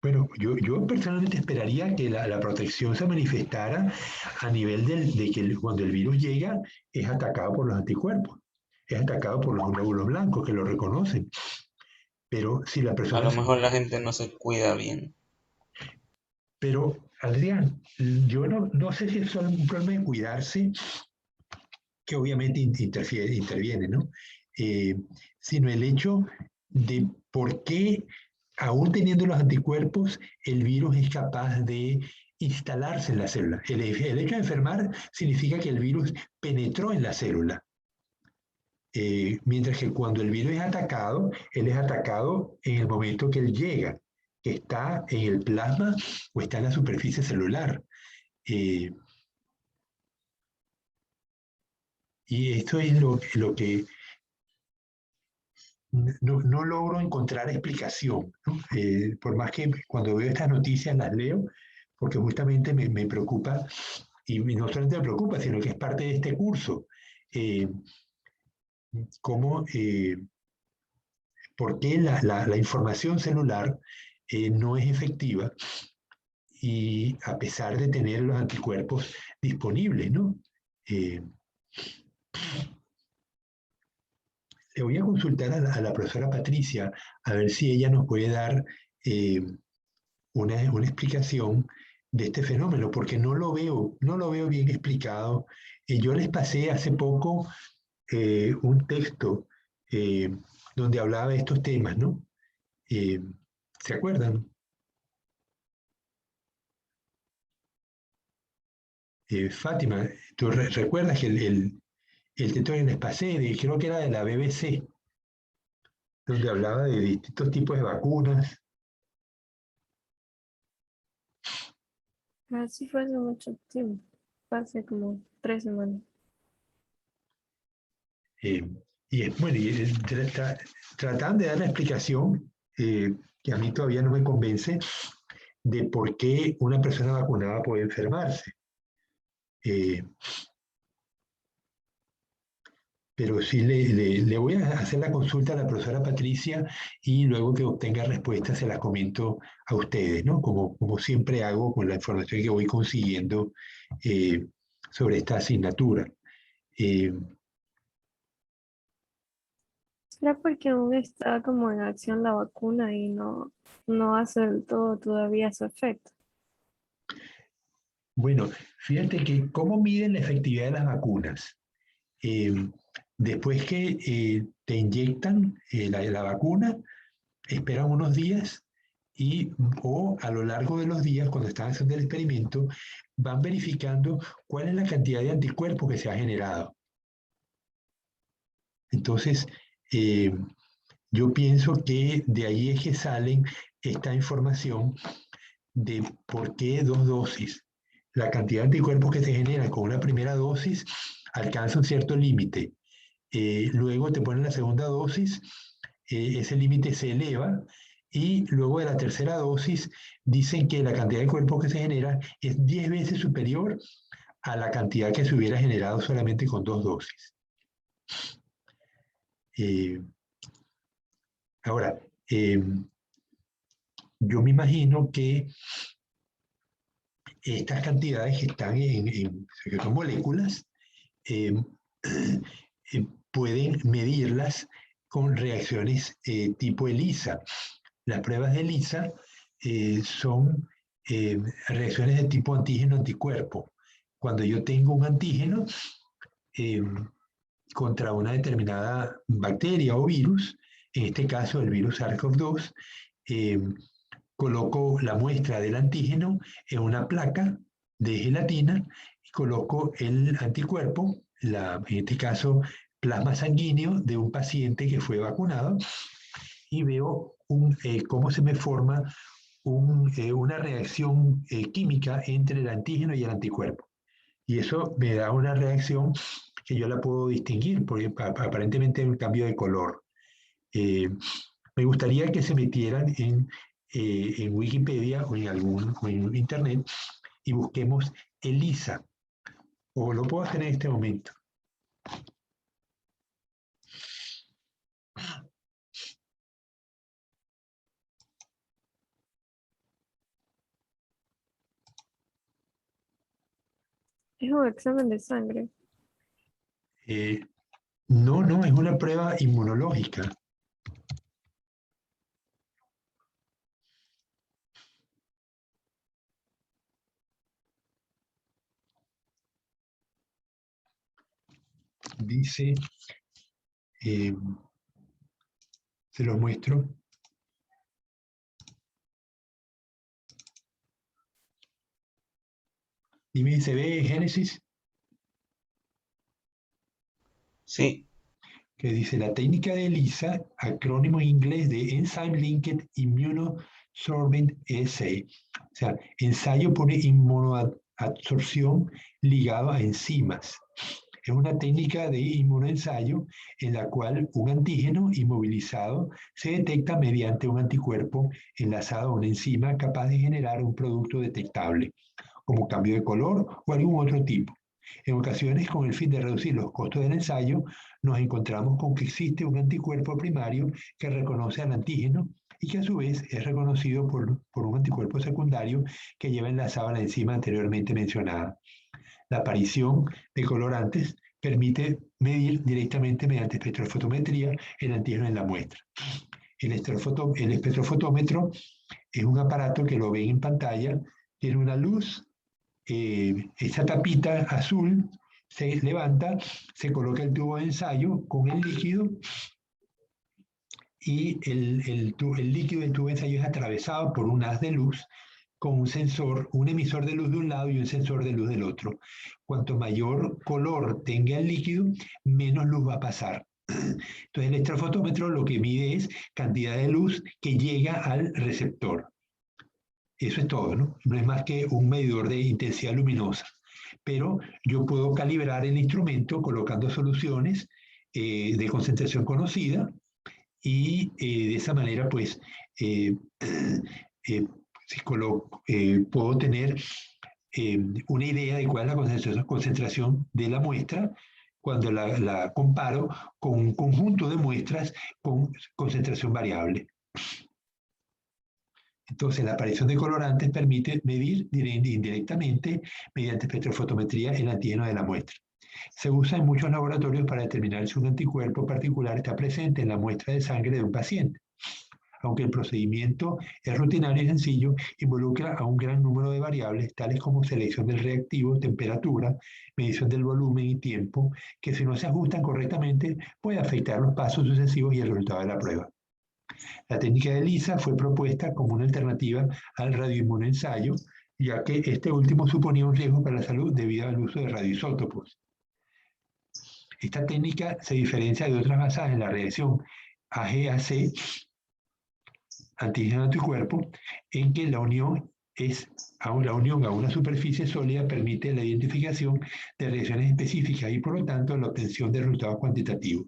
Bueno, yo personalmente esperaría que la protección se manifestara a nivel de que cuando el virus llega es atacado por los anticuerpos, es atacado por los glóbulos blancos que lo reconocen. Pero si la A persona... lo mejor la gente no se cuida bien. Pero, Adrián, yo no sé si es solo un problema de cuidarse, que obviamente interviene, ¿no? Eh, Sino el hecho de por qué, aún teniendo los anticuerpos, el virus es capaz de instalarse en la célula. El hecho de enfermar significa que el virus penetró en la célula. Mientras que cuando el virus es atacado, él es atacado en el momento que él llega, que está en el plasma o está en la superficie celular. Eh, y esto es lo que no logro encontrar explicación, ¿no? Por más que cuando veo estas noticias las leo, porque justamente me preocupa, y no solamente me preocupa, sino que es parte de este curso, eh, cómo, por qué la información celular no es efectiva y a pesar de tener los anticuerpos disponibles, ¿no? Eh, Le voy a consultar a la profesora Patricia a ver si ella nos puede dar eh, una explicación de este fenómeno, porque no lo veo bien explicado. Yo les pasé hace poco un texto eh, donde hablaba de estos temas, ¿no? Eh, ¿Se acuerdan? Fátima, ¿tú recuerdas que el texto que les pasé, creo que era de la BBC, donde hablaba de distintos tipos de vacunas? Así fue hace mucho tiempo. Fue hace como 3 semanas. Eh, bueno, tratan de dar la explicación que a mí todavía no me convence de por qué una persona vacunada puede enfermarse. Eh, pero sí le voy a hacer la consulta a la profesora Patricia y luego que obtenga respuestas se las comento a ustedes, ¿no? Como siempre hago con la información que voy consiguiendo sobre esta asignatura. Eh, ¿Será porque aún está como en acción la vacuna y no hace del todo todavía su efecto? bueno, fíjate que cómo miden la efectividad de las vacunas. Eh, Después que te inyectan la vacuna, esperan unos días o a lo largo de los días, cuando están haciendo el experimento, van verificando cuál es la cantidad de anticuerpos que se ha generado. Entonces, eh, yo pienso que de ahí es que salen esta información de por qué 2 dosis. La cantidad de anticuerpos que se generan con una primera dosis alcanza un cierto límite. Luego te ponen la segunda dosis, ese límite se eleva y luego de la tercera dosis dicen que la cantidad de cuerpos que se genera es 10 veces superior a la cantidad que se hubiera generado solamente con 2 dosis. Eh, Ahora, yo me imagino que estas cantidades que están que son moléculas, eh, pueden medirlas con reacciones tipo ELISA. Las pruebas de ELISA son reacciones de tipo antígeno-anticuerpo. Cuando yo tengo un antígeno contra una determinada bacteria o virus, en este caso el virus SARS-CoV-2, coloco la muestra del antígeno en una placa de gelatina y coloco el anticuerpo, en este caso plasma sanguíneo de un paciente que fue vacunado, y veo cómo se me forma una reacción química entre el antígeno y el anticuerpo. Y eso me da una reacción que yo la puedo distinguir, porque aparentemente hay un cambio de color. Me gustaría que se metieran en Wikipedia o en Internet y busquemos ELISA, o lo puedo hacer en este momento. Es un examen de sangre. No, es una prueba inmunológica. Dice, se los muestro. Dime, ¿se ve Génesis? Sí, Que dice la técnica de ELISA, acrónimo en inglés de Enzyme Linked Immunosorbent Assay. O sea, ensayo por inmunoabsorción ligado a enzimas. Es una técnica de inmunoensayo en la cual un antígeno inmovilizado se detecta mediante un anticuerpo enlazado a una enzima capaz de generar un producto detectable, como cambio de color o algún otro tipo. En ocasiones, con el fin de reducir los costos del ensayo, nos encontramos con que existe un anticuerpo primario que reconoce al antígeno y que a su vez es reconocido por un anticuerpo secundario que lleva enlazado a la enzima anteriormente mencionada. La aparición de colorantes permite medir directamente mediante espectrofotometría el antígeno en la muestra. El espectrofotómetro es un aparato que lo ven en pantalla, tiene una luz, esa tapita azul se levanta, se coloca el tubo de ensayo con el líquido y el líquido del tubo de ensayo es atravesado por un haz de luz con un sensor, un emisor de luz de un lado y un sensor de luz del otro. Cuanto mayor color tenga el líquido, menos luz va a pasar. Entonces el espectrofotómetro lo que mide es cantidad de luz que llega al receptor. Eso es todo, ¿no? No es más que un medidor de intensidad luminosa. Pero yo puedo calibrar el instrumento colocando soluciones de concentración conocida y de esa manera, pues, puedo tener una idea de cuál es la concentración de la muestra cuando la comparo con un conjunto de muestras con concentración variable. Entonces, la aparición de colorantes permite medir indirectamente mediante espectrofotometría el antígeno de la muestra. Se usa en muchos laboratorios para determinar si un anticuerpo particular está presente en la muestra de sangre de un paciente. Aunque el procedimiento es rutinario y sencillo, involucra a un gran número de variables, tales como selección del reactivo, temperatura, medición del volumen y tiempo, que si no se ajustan correctamente puede afectar los pasos sucesivos y el resultado de la prueba. La técnica de ELISA fue propuesta como una alternativa al radioinmunoensayo, ya que este último suponía un riesgo para la salud debido al uso de radioisótopos. Esta técnica se diferencia de otras basadas en la reacción AGAC, antígeno-anticuerpo, en que la unión a una superficie sólida permite la identificación de reacciones específicas y por lo tanto la obtención de resultados cuantitativos.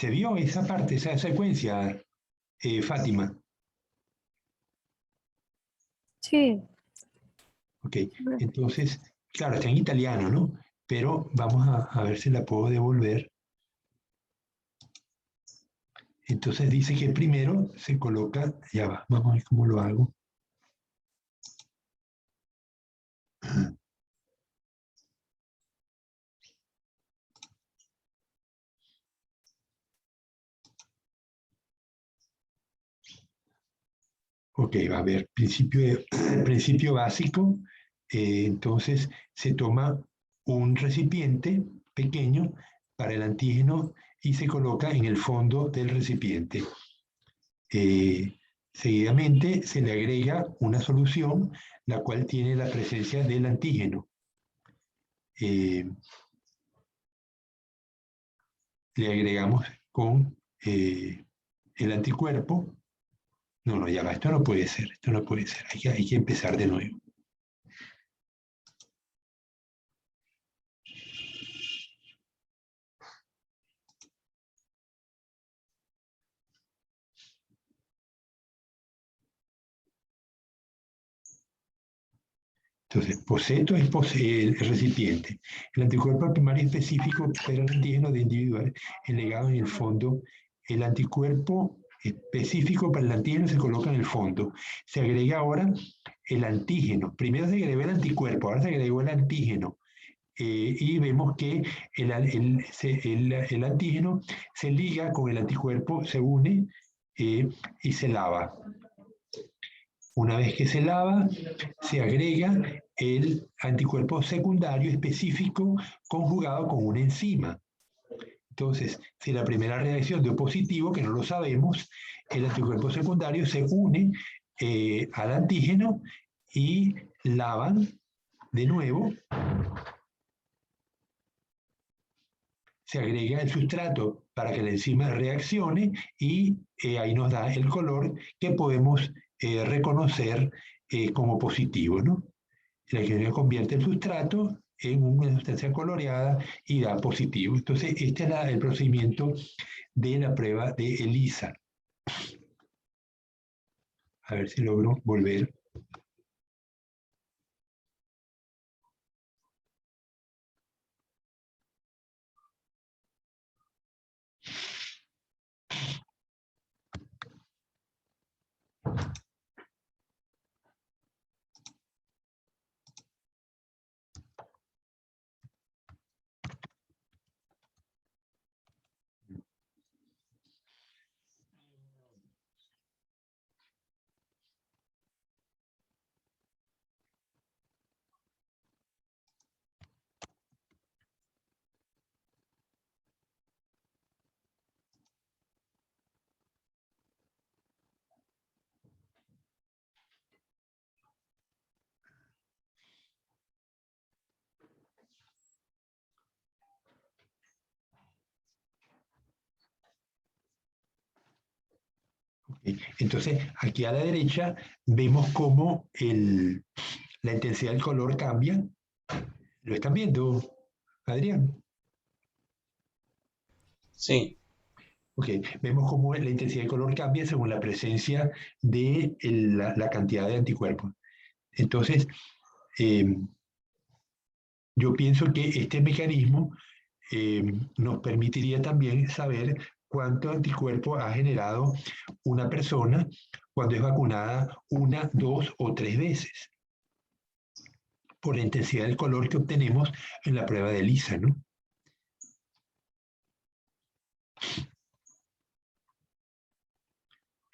¿Se vio esa parte, esa secuencia, Fátima? Sí. Ok, entonces, claro, está en italiano, ¿no? Pero vamos a ver si la puedo devolver. Entonces dice que primero se coloca, ya va, vamos a ver cómo lo hago. Ok, va a ver, principio básico. Entonces se toma un recipiente pequeño para el antígeno y se coloca en el fondo del recipiente. Seguidamente se le agrega una solución, la cual tiene la presencia del antígeno. Le agregamos con el anticuerpo. No, ya va, esto no puede ser, hay que empezar de nuevo. Entonces, poseto es el recipiente. El anticuerpo primario específico para el antígeno de individual es legado en el fondo. El anticuerpo específico para el antígeno se coloca en el fondo. Se agrega ahora el antígeno. Primero se agregó el anticuerpo, ahora se agregó el antígeno. Y vemos que el antígeno se liga con el anticuerpo, se une y se lava. Una vez que se lava, se agrega el anticuerpo secundario específico conjugado con una enzima. Entonces, si la primera reacción dio positivo, que no lo sabemos, el anticuerpo secundario se une al antígeno y lavan de nuevo. Se agrega el sustrato para que la enzima reaccione y ahí nos da el color que podemos reconocer como positivo, ¿no? La química convierte el sustrato en una sustancia coloreada y da positivo. Entonces, este es el procedimiento de la prueba de ELISA. A ver si logro volver. Entonces, aquí a la derecha vemos cómo la intensidad del color cambia. ¿Lo están viendo, Adrián? Sí, Ok, vemos cómo la intensidad del color cambia según la presencia de la cantidad de anticuerpos. Entonces, yo pienso que este mecanismo nos permitiría también saber cuánto anticuerpo ha generado una persona cuando es vacunada una, dos o tres veces, por la intensidad del color que obtenemos en la prueba de ELISA, ¿no?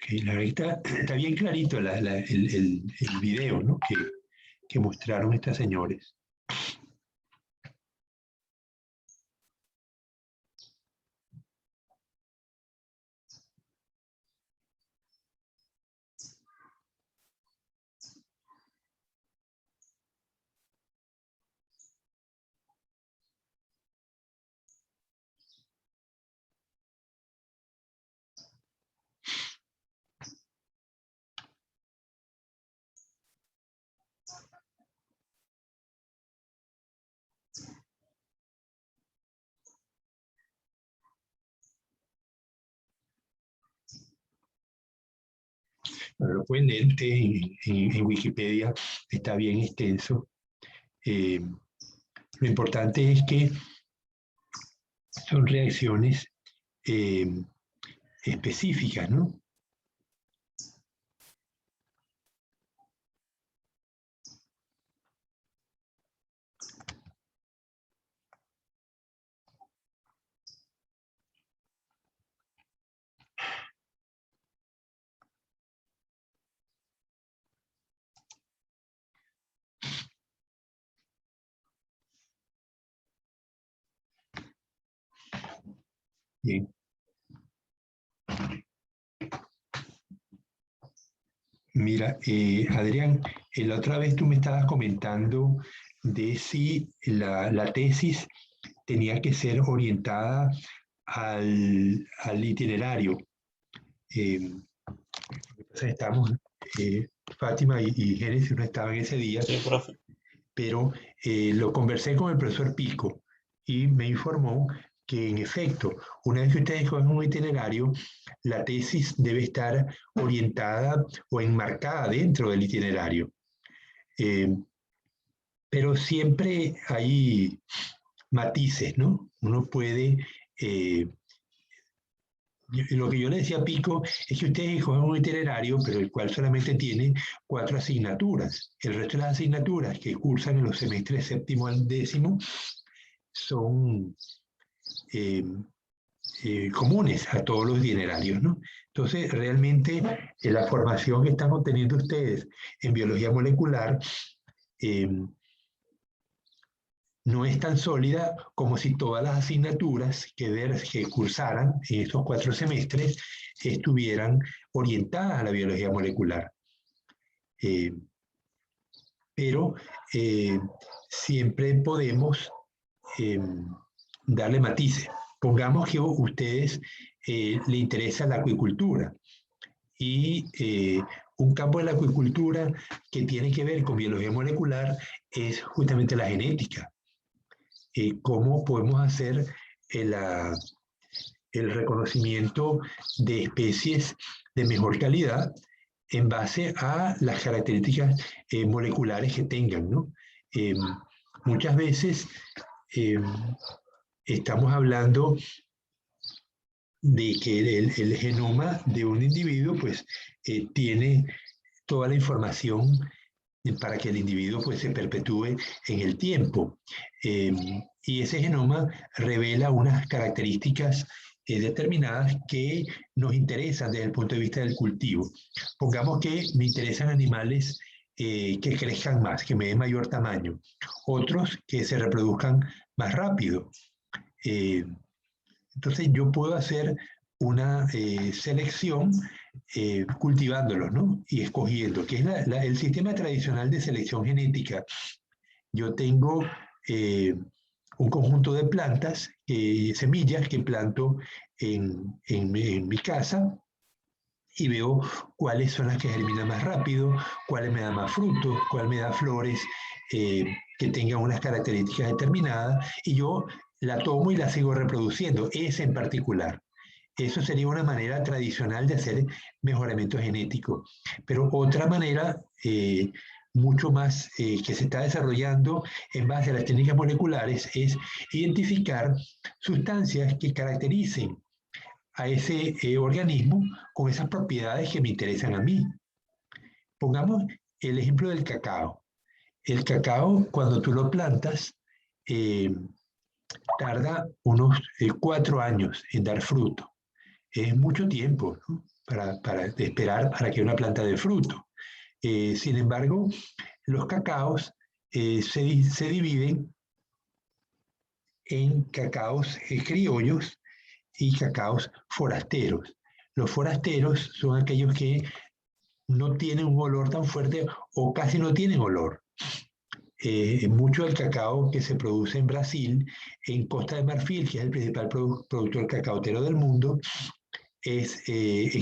Okay, la verdad está bien clarito el video, ¿no? que mostraron estas señores. Bueno, lo pueden leer ustedes en Wikipedia, está bien extenso. Lo importante es que son reacciones específicas, ¿no? Bien. Mira, Adrián, la otra vez tú me estabas comentando de si la tesis tenía que ser orientada al itinerario. Estamos, Fátima y Génesis no estaban ese día, Sí, profe. pero lo conversé con el profesor Pico y me informó que en efecto, una vez que ustedes cogen un itinerario, la tesis debe estar orientada o enmarcada dentro del itinerario. Pero siempre hay matices, ¿no? Uno puede... lo que yo le decía a Pico es que ustedes cogen un itinerario, pero el cual solamente tiene 4 asignaturas. El resto de las asignaturas que cursan en los semestres séptimo al décimo son comunes a todos los itinerarios, ¿no? Entonces, realmente la formación que están obteniendo ustedes en biología molecular no es tan sólida como si todas las asignaturas que cursaran en estos 4 semestres estuvieran orientadas a la biología molecular. Pero siempre podemos darle matices. Pongamos que a ustedes les interesa la acuicultura y un campo de la acuicultura que tiene que ver con biología molecular es justamente la genética. Cómo podemos hacer el reconocimiento de especies de mejor calidad en base a las características moleculares que tengan, ¿no? Muchas veces estamos hablando de que el genoma de un individuo pues tiene toda la información para que el individuo pues se perpetúe en el tiempo. Y ese genoma revela unas características determinadas que nos interesan desde el punto de vista del cultivo. Pongamos que me interesan animales que crezcan más, que me den mayor tamaño, otros que se reproduzcan más rápido. Entonces yo puedo hacer una selección cultivándolos, ¿no? Y escogiendo, que es el sistema tradicional de selección genética. Yo tengo un conjunto de plantas, semillas que planto en mi casa y veo cuáles son las que germinan más rápido, cuáles me dan más frutos, cuál me da flores que tengan unas características determinadas y yo la tomo y la sigo reproduciendo, esa en particular. Eso sería una manera tradicional de hacer mejoramiento genético. Pero otra manera mucho más que se está desarrollando en base a las técnicas moleculares es identificar sustancias que caractericen a ese organismo con esas propiedades que me interesan a mí. Pongamos el ejemplo del cacao. El cacao, cuando tú lo plantas, tarda unos 4 años en dar fruto. Es mucho tiempo, ¿no? para esperar para que una planta dé fruto. Sin embargo, los cacaos se dividen en cacaos criollos y cacaos forasteros. Los forasteros son aquellos que no tienen un olor tan fuerte o casi no tienen olor. Mucho del cacao que se produce en Brasil, en Costa de Marfil, que es el principal productor cacaotero del mundo, es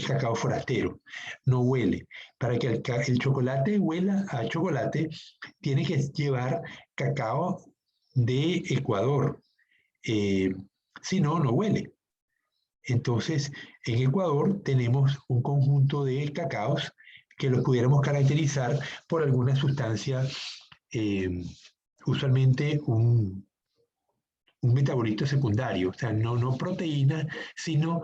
cacao forastero, no huele. Para que el chocolate huela a chocolate, tiene que llevar cacao de Ecuador, si no, no huele. Entonces, en Ecuador tenemos un conjunto de cacaos que los pudiéramos caracterizar por alguna sustancia, usualmente un metabolito secundario, o sea, no proteínas, sino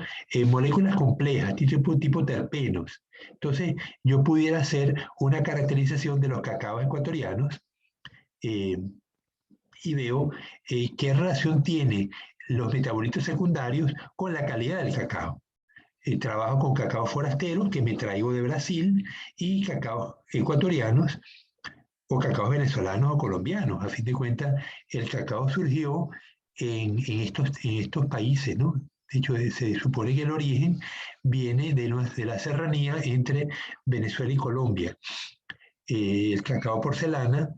moléculas complejas, tipo terpenos. Entonces, yo pudiera hacer una caracterización de los cacaos ecuatorianos eh, y veo qué relación tiene los metabolitos secundarios con la calidad del cacao. Trabajo con cacao forasteros que me traigo de Brasil y cacaos ecuatorianos o cacaos venezolanos o colombianos. A fin de cuentas, el cacao surgió en estos países, ¿no? De hecho, se supone que el origen viene de la serranía entre Venezuela y Colombia. El cacao porcelana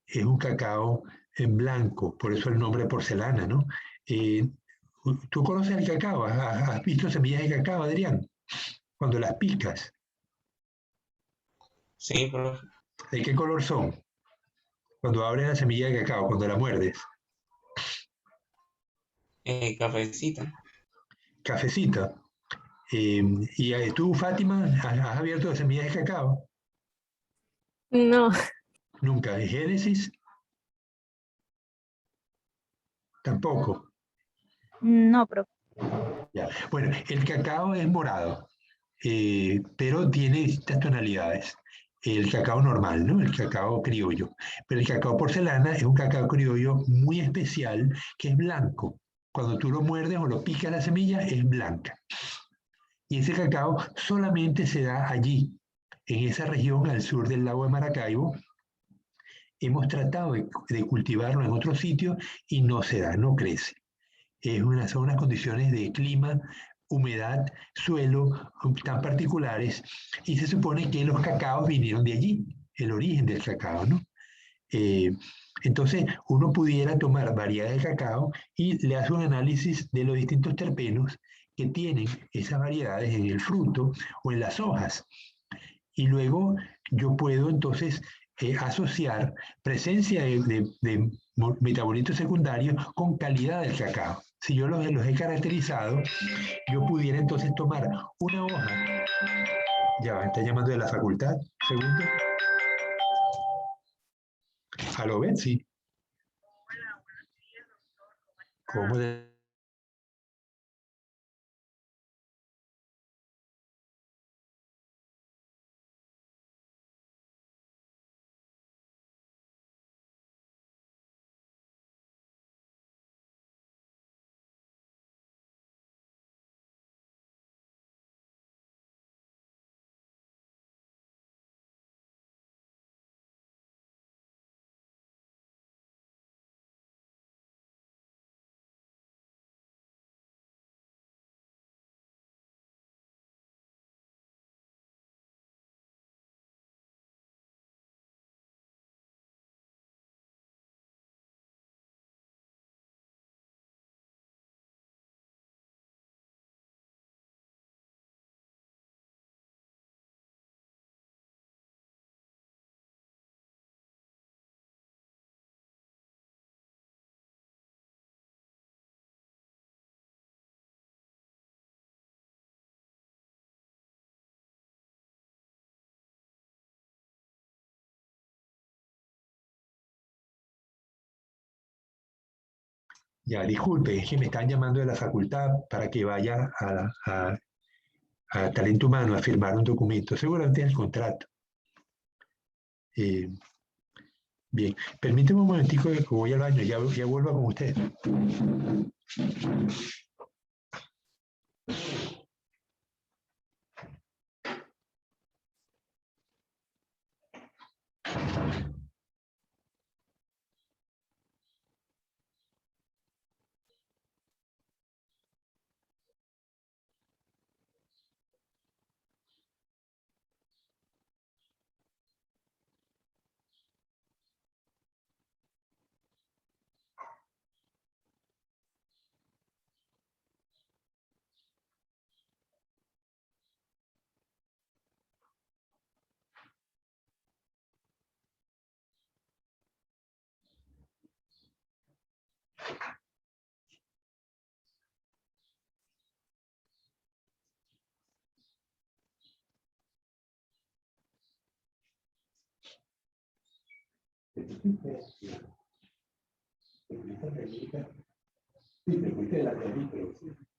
es un cacao en blanco, por eso el nombre porcelana, ¿no? Eh, ¿Tú conoces el cacao? ¿Has visto semillas de cacao, Adrián? Cuando las picas, Sí, profe. ¿de qué color son? Cuando abres la semilla de cacao, cuando la muerdes. Cafecita. Cafecita. ¿Y tú, Fátima, has abierto semillas de cacao? No, Nunca. ¿En Génesis? Tampoco. No, profe. Ya. Bueno, el cacao es morado, pero tiene distintas tonalidades. El cacao normal, ¿no? El cacao criollo. Pero el cacao porcelana es un cacao criollo muy especial que es blanco. Cuando tú lo muerdes o lo picas la semilla, es blanca. Y ese cacao solamente se da allí, en esa región al sur del lago de Maracaibo. Hemos tratado de cultivarlo en otros sitios y no se da, no crece. Son unas condiciones de clima, humedad, suelo tan particulares y se supone que los cacaos vinieron de allí, el origen del cacao, ¿no? Eh, entonces, uno pudiera tomar variedades de cacao y le hace un análisis de los distintos terpenos que tienen esas variedades en el fruto o en las hojas. Y luego yo puedo entonces asociar presencia de metabolitos secundarios con calidad del cacao. Si yo los he caracterizado, yo pudiera entonces tomar una hoja. Ya va, está llamando de la facultad. Segundo. ¿Aló, Betsy? ¿Cómo de Ya, disculpe, es que me están llamando de la facultad para que vaya a Talento Humano a firmar un documento. Seguramente es el contrato. Eh, bien, permíteme un momentico que voy al baño, ya vuelvo con usted.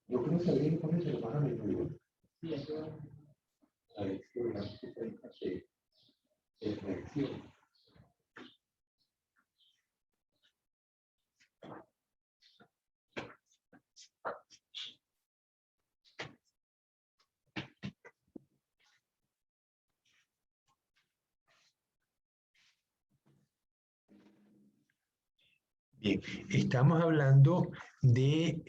Yo creo que alguien pone se lo van a menudo. La lección, la reacción. Bien, estamos hablando de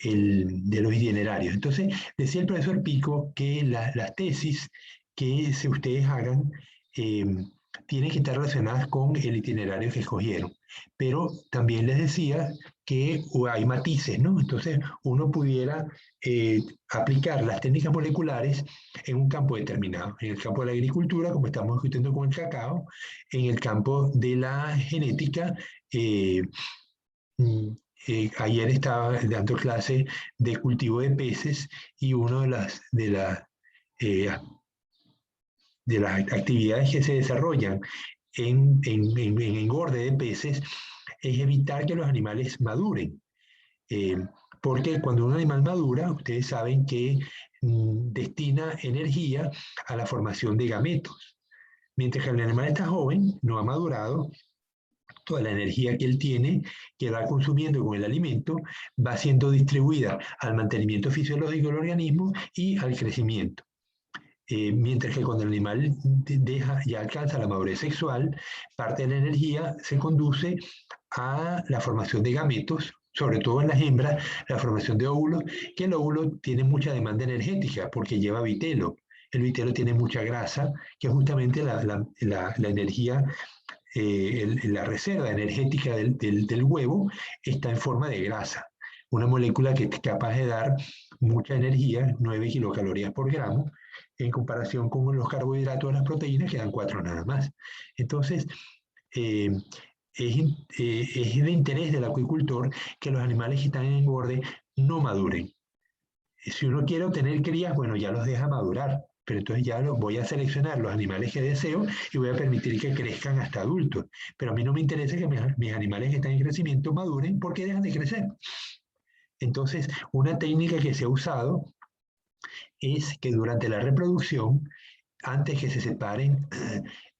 los itinerarios. Entonces, decía el profesor Pico que las tesis que ustedes hagan tienen que estar relacionadas con el itinerario que escogieron. Pero también les decía que hay matices, ¿no? Entonces, uno pudiera aplicar las técnicas moleculares en un campo determinado. En el campo de la agricultura, como estamos discutiendo con el cacao, en el campo de la genética, ayer estaba dando clase de cultivo de peces y una de las actividades que se desarrollan en engorde de peces es evitar que los animales maduren. Porque cuando un animal madura, ustedes saben que destina energía a la formación de gametos. Mientras que el animal está joven, no ha madurado, toda la energía que él tiene, que va consumiendo con el alimento, va siendo distribuida al mantenimiento fisiológico del organismo y al crecimiento. Mientras que cuando el animal ya alcanza la madurez sexual, parte de la energía se conduce a la formación de gametos, sobre todo en las hembras, la formación de óvulos, que el óvulo tiene mucha demanda energética porque lleva vitelo. El vitelo tiene mucha grasa, que es justamente la energía, la reserva energética del huevo está en forma de grasa. Una molécula que es capaz de dar mucha energía, 9 kilocalorías por gramo, en comparación con los carbohidratos o las proteínas, que dan 4 nada más. Entonces, es de interés del acuicultor que los animales que están en engorde no maduren. Si uno quiere obtener crías, bueno, ya los deja madurar, pero entonces ya voy a seleccionar los animales que deseo y voy a permitir que crezcan hasta adultos. Pero a mí no me interesa que mis animales que están en crecimiento maduren porque dejan de crecer. Entonces, una técnica que se ha usado es que durante la reproducción, antes que se separen,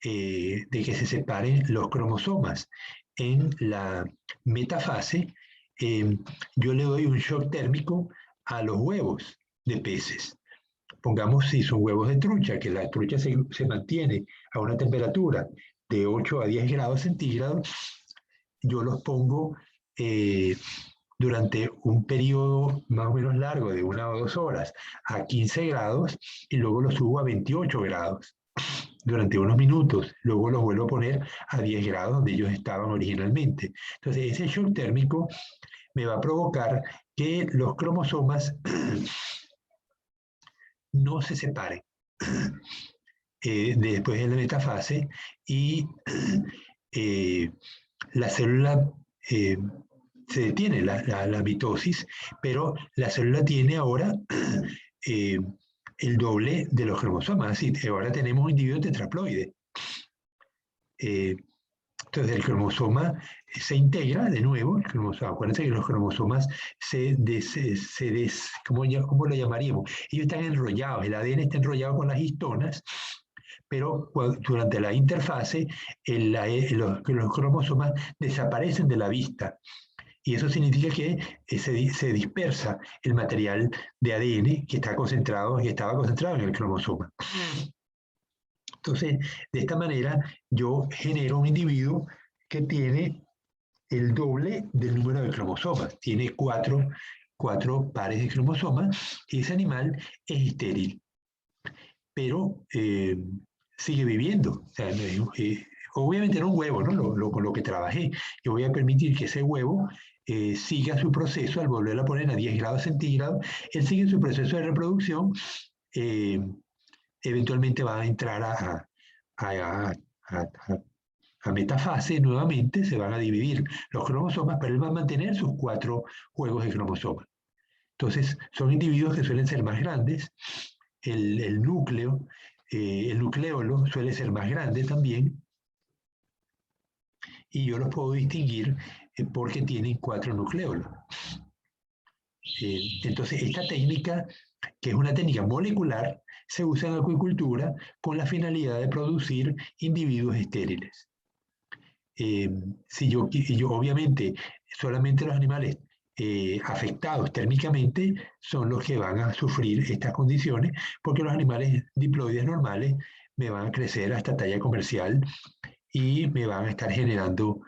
de que se separen los cromosomas en la metafase, yo le doy un shock térmico a los huevos de peces. Pongamos si son huevos de trucha, que la trucha se mantiene a una temperatura de 8 a 10 grados centígrados, yo los pongo durante un periodo más o menos largo de 1 o 2 horas a 15 grados y luego los subo a 28 grados durante unos minutos. Luego los vuelvo a poner a 10 grados donde ellos estaban originalmente. Entonces ese shock térmico me va a provocar que los cromosomas no se separen después de la metafase y la célula se detiene la mitosis, pero la célula tiene ahora el doble de los cromosomas, así que ahora tenemos un individuo tetraploide. Entonces el cromosoma se integra de nuevo, acuérdense que los cromosomas ¿cómo lo llamaríamos? Ellos están enrollados, el ADN está enrollado con las histonas, pero durante la interfase los cromosomas desaparecen de la vista. Y eso significa que se dispersa el material de ADN que estaba concentrado en el cromosoma. Entonces, de esta manera, yo genero un individuo que tiene el doble del número de cromosomas. Tiene cuatro pares de cromosomas y ese animal es estéril. Pero sigue viviendo. O sea, obviamente era un huevo, ¿no? Con lo que trabajé. Yo voy a permitir que ese huevo siga su proceso al volverlo a poner a 10 grados centígrados. Él sigue su proceso de reproducción. Eventualmente va a entrar a metafase nuevamente, se van a dividir los cromosomas, pero él va a mantener sus 4 juegos de cromosomas. Entonces, son individuos que suelen ser más grandes. El núcleo, el nucleolo suele ser más grande también. y yo los puedo distinguir porque tienen 4 nucleolos. Entonces, esta técnica, que es una técnica molecular, se usa en acuicultura con la finalidad de producir individuos estériles. Si yo, obviamente, solamente los animales afectados térmicamente son los que van a sufrir estas condiciones, porque los animales diploides normales me van a crecer hasta talla comercial y me van a estar generando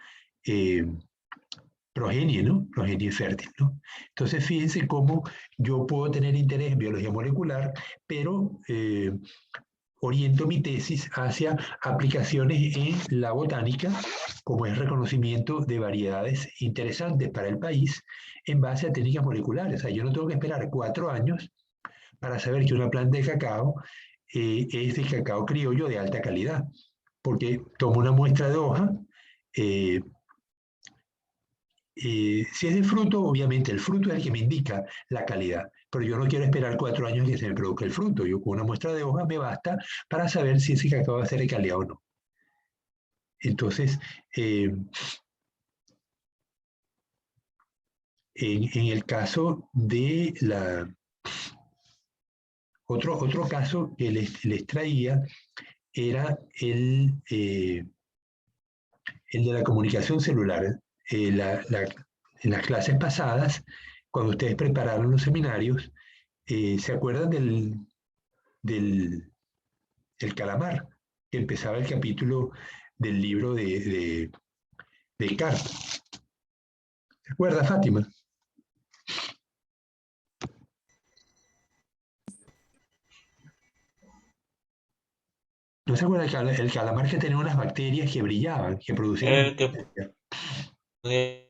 progenie, ¿no? Progenie fértil, ¿no? Entonces, fíjense cómo yo puedo tener interés en biología molecular, pero oriento mi tesis hacia aplicaciones en la botánica, como es reconocimiento de variedades interesantes para el país en base a técnicas moleculares. O sea, yo no tengo que esperar 4 años para saber que una planta de cacao es de cacao criollo de alta calidad, porque tomo una muestra de hoja, si es de fruto, obviamente el fruto es el que me indica la calidad, pero yo no quiero esperar 4 años que se me produzca el fruto. Yo con una muestra de hoja me basta para saber si ese cacao va a ser de calidad o no. Entonces, en el caso de la... Otro caso que les traía era el de la comunicación celular. En las clases pasadas, cuando ustedes prepararon los seminarios, ¿se acuerdan del calamar? Que empezaba el capítulo del libro de Descartes. ¿Se acuerda, Fátima? ¿No se acuerda el calamar que tenía unas bacterias que brillaban, que producían El que luminiscencia? podía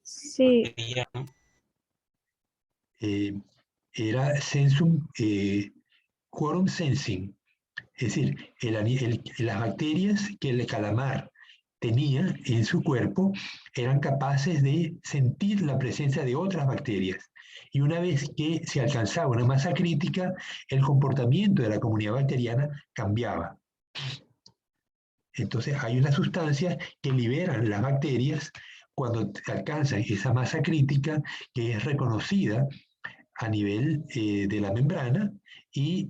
Sí, brillar, ¿no? Era sensum quorum sensing, es decir, las bacterias que el calamar tenía en su cuerpo eran capaces de sentir la presencia de otras bacterias. Y una vez que se alcanzaba una masa crítica, el comportamiento de la comunidad bacteriana cambiaba. Entonces hay unas sustancias que liberan las bacterias cuando alcanzan esa masa crítica que es reconocida a nivel de la membrana y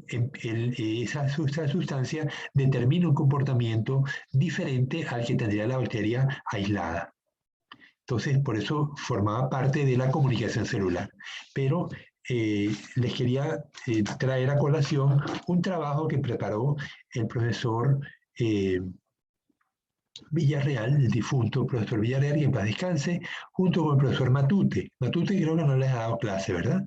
esa sustancia determina un comportamiento diferente al que tendría la bacteria aislada. Entonces, por eso formaba parte de la comunicación celular. Pero les quería traer a colación un trabajo que preparó el profesor Villarreal, el difunto profesor Villarreal, que en paz descanse, junto con el profesor Matute. Matute creo que no les ha dado clase, ¿verdad?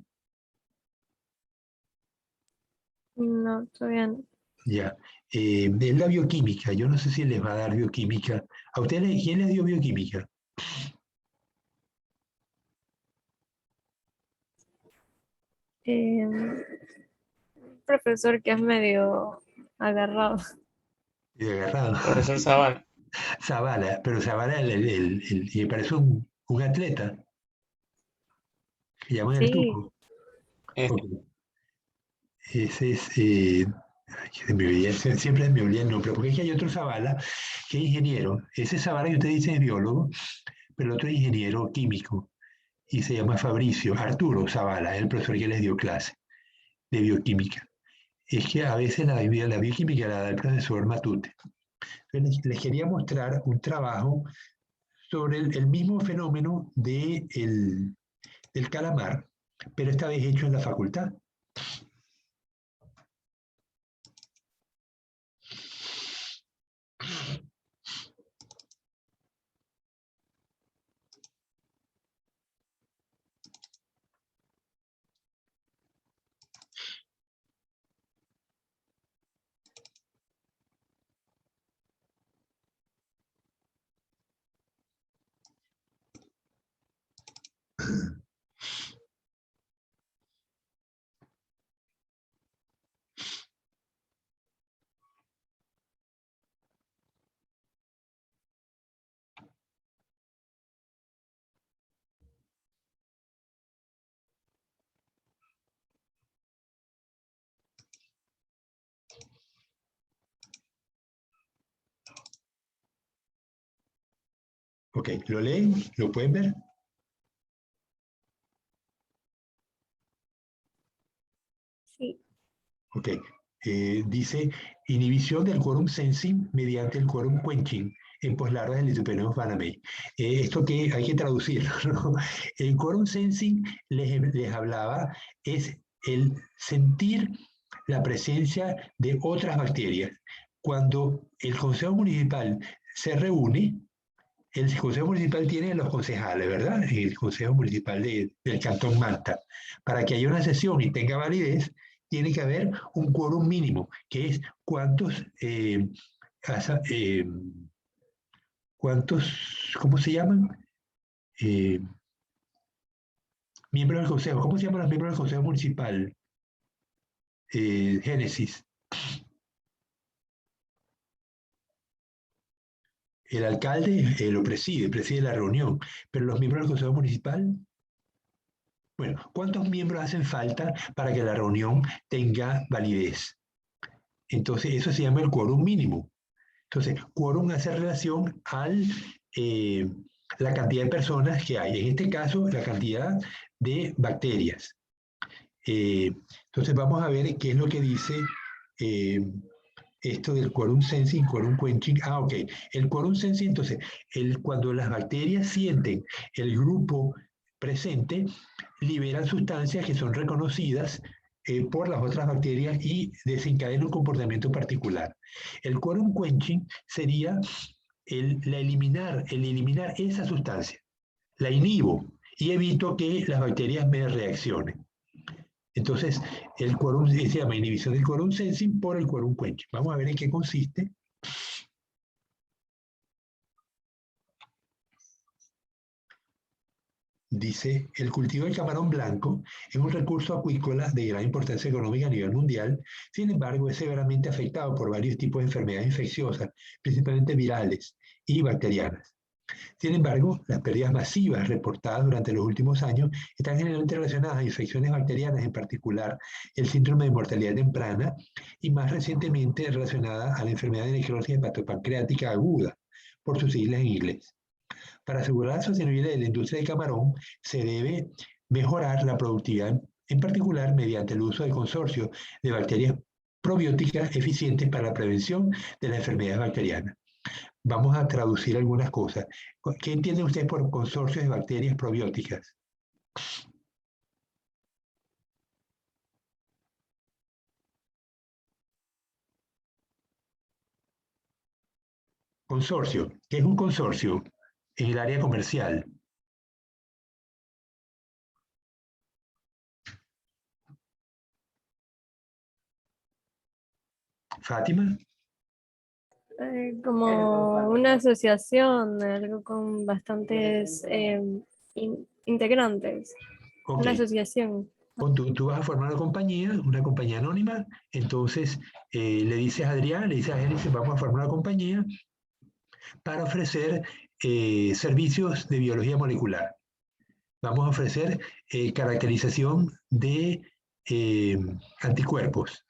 no, todavía no. Ya. Es la bioquímica. Yo no sé si les va a dar bioquímica. ¿A ustedes quién les dio bioquímica? Un profesor que es medio agarrado. Agarrado. Profesor Zavala. Zavala, pero Zavala y parece un atleta, que llaman el Sí, Tuco. Este, Ok. Ese es, ay, siempre me olvida el nombre, porque es que hay otro Zavala que es ingeniero. Ese Zavala que usted dice es biólogo, pero el otro es ingeniero químico y se llama Fabricio, Arturo Zavala, el profesor que les dio clase de bioquímica. Es que a veces la bioquímica la da el profesor Matute. Entonces, les quería mostrar un trabajo sobre el mismo fenómeno del calamar, pero esta vez hecho en la facultad. Ok, ¿lo leen? ¿Lo pueden ver? Sí. Ok. Dice inhibición del quórum sensing mediante el quórum quenching en poslargas del Lithuanian Banamey. Esto que hay que traducirlo, ¿no? El quórum sensing les hablaba es el sentir la presencia de otras bacterias. Cuando el Consejo Municipal se reúne, el Consejo Municipal tiene los concejales, ¿verdad? El Consejo Municipal del Cantón Manta. Para que haya una sesión y tenga validez, tiene que haber un quórum mínimo, que es cuántos, ¿cómo se llaman? Eh, miembros del Consejo. ¿Cómo se llaman los miembros del Consejo Municipal? Génesis. El alcalde lo preside la reunión, pero los miembros del Consejo Municipal, bueno, ¿cuántos miembros hacen falta para que la reunión tenga validez? Entonces, eso se llama el quórum mínimo. Entonces, quórum hace relación a la cantidad de personas que hay. En este caso, la cantidad de bacterias. Entonces, vamos a ver qué es lo que dice esto del quórum sensing, quórum quenching. Ah, ok. El quórum sensing, entonces, cuando las bacterias sienten el grupo presente, liberan sustancias que son reconocidas por las otras bacterias y desencadenan un comportamiento particular. El quórum quenching sería el eliminar esa sustancia. La inhibo y evito que las bacterias me reaccionen. Entonces, el quórum se llama inhibición del quórum sensing por el quórum quenching. Vamos a ver en qué consiste. Dice, el cultivo del camarón blanco es un recurso acuícola de gran importancia económica a nivel mundial, sin embargo es severamente afectado por varios tipos de enfermedades infecciosas, principalmente virales y bacterianas. Sin embargo, las pérdidas masivas reportadas durante los últimos años están generalmente relacionadas a infecciones bacterianas, en particular el síndrome de mortalidad temprana, y más recientemente relacionada a la enfermedad de necrosis hepatopancreática aguda, por sus siglas en inglés. Para asegurar la sostenibilidad de la industria del camarón, se debe mejorar la productividad, en particular mediante el uso de consorcios de bacterias probióticas eficientes para la prevención de las enfermedades bacterianas. Vamos a traducir algunas cosas. ¿Qué entienden ustedes por consorcios de bacterias probióticas? Consorcio. ¿Qué es un consorcio en el área comercial? Fátima. Como una asociación, algo con bastantes integrantes. Ok. Una asociación. Tú vas a formar una compañía anónima, entonces le dices a Adrián, le dices a Génesis, vamos a formar una compañía para ofrecer servicios de biología molecular. Vamos a ofrecer caracterización de anticuerpos.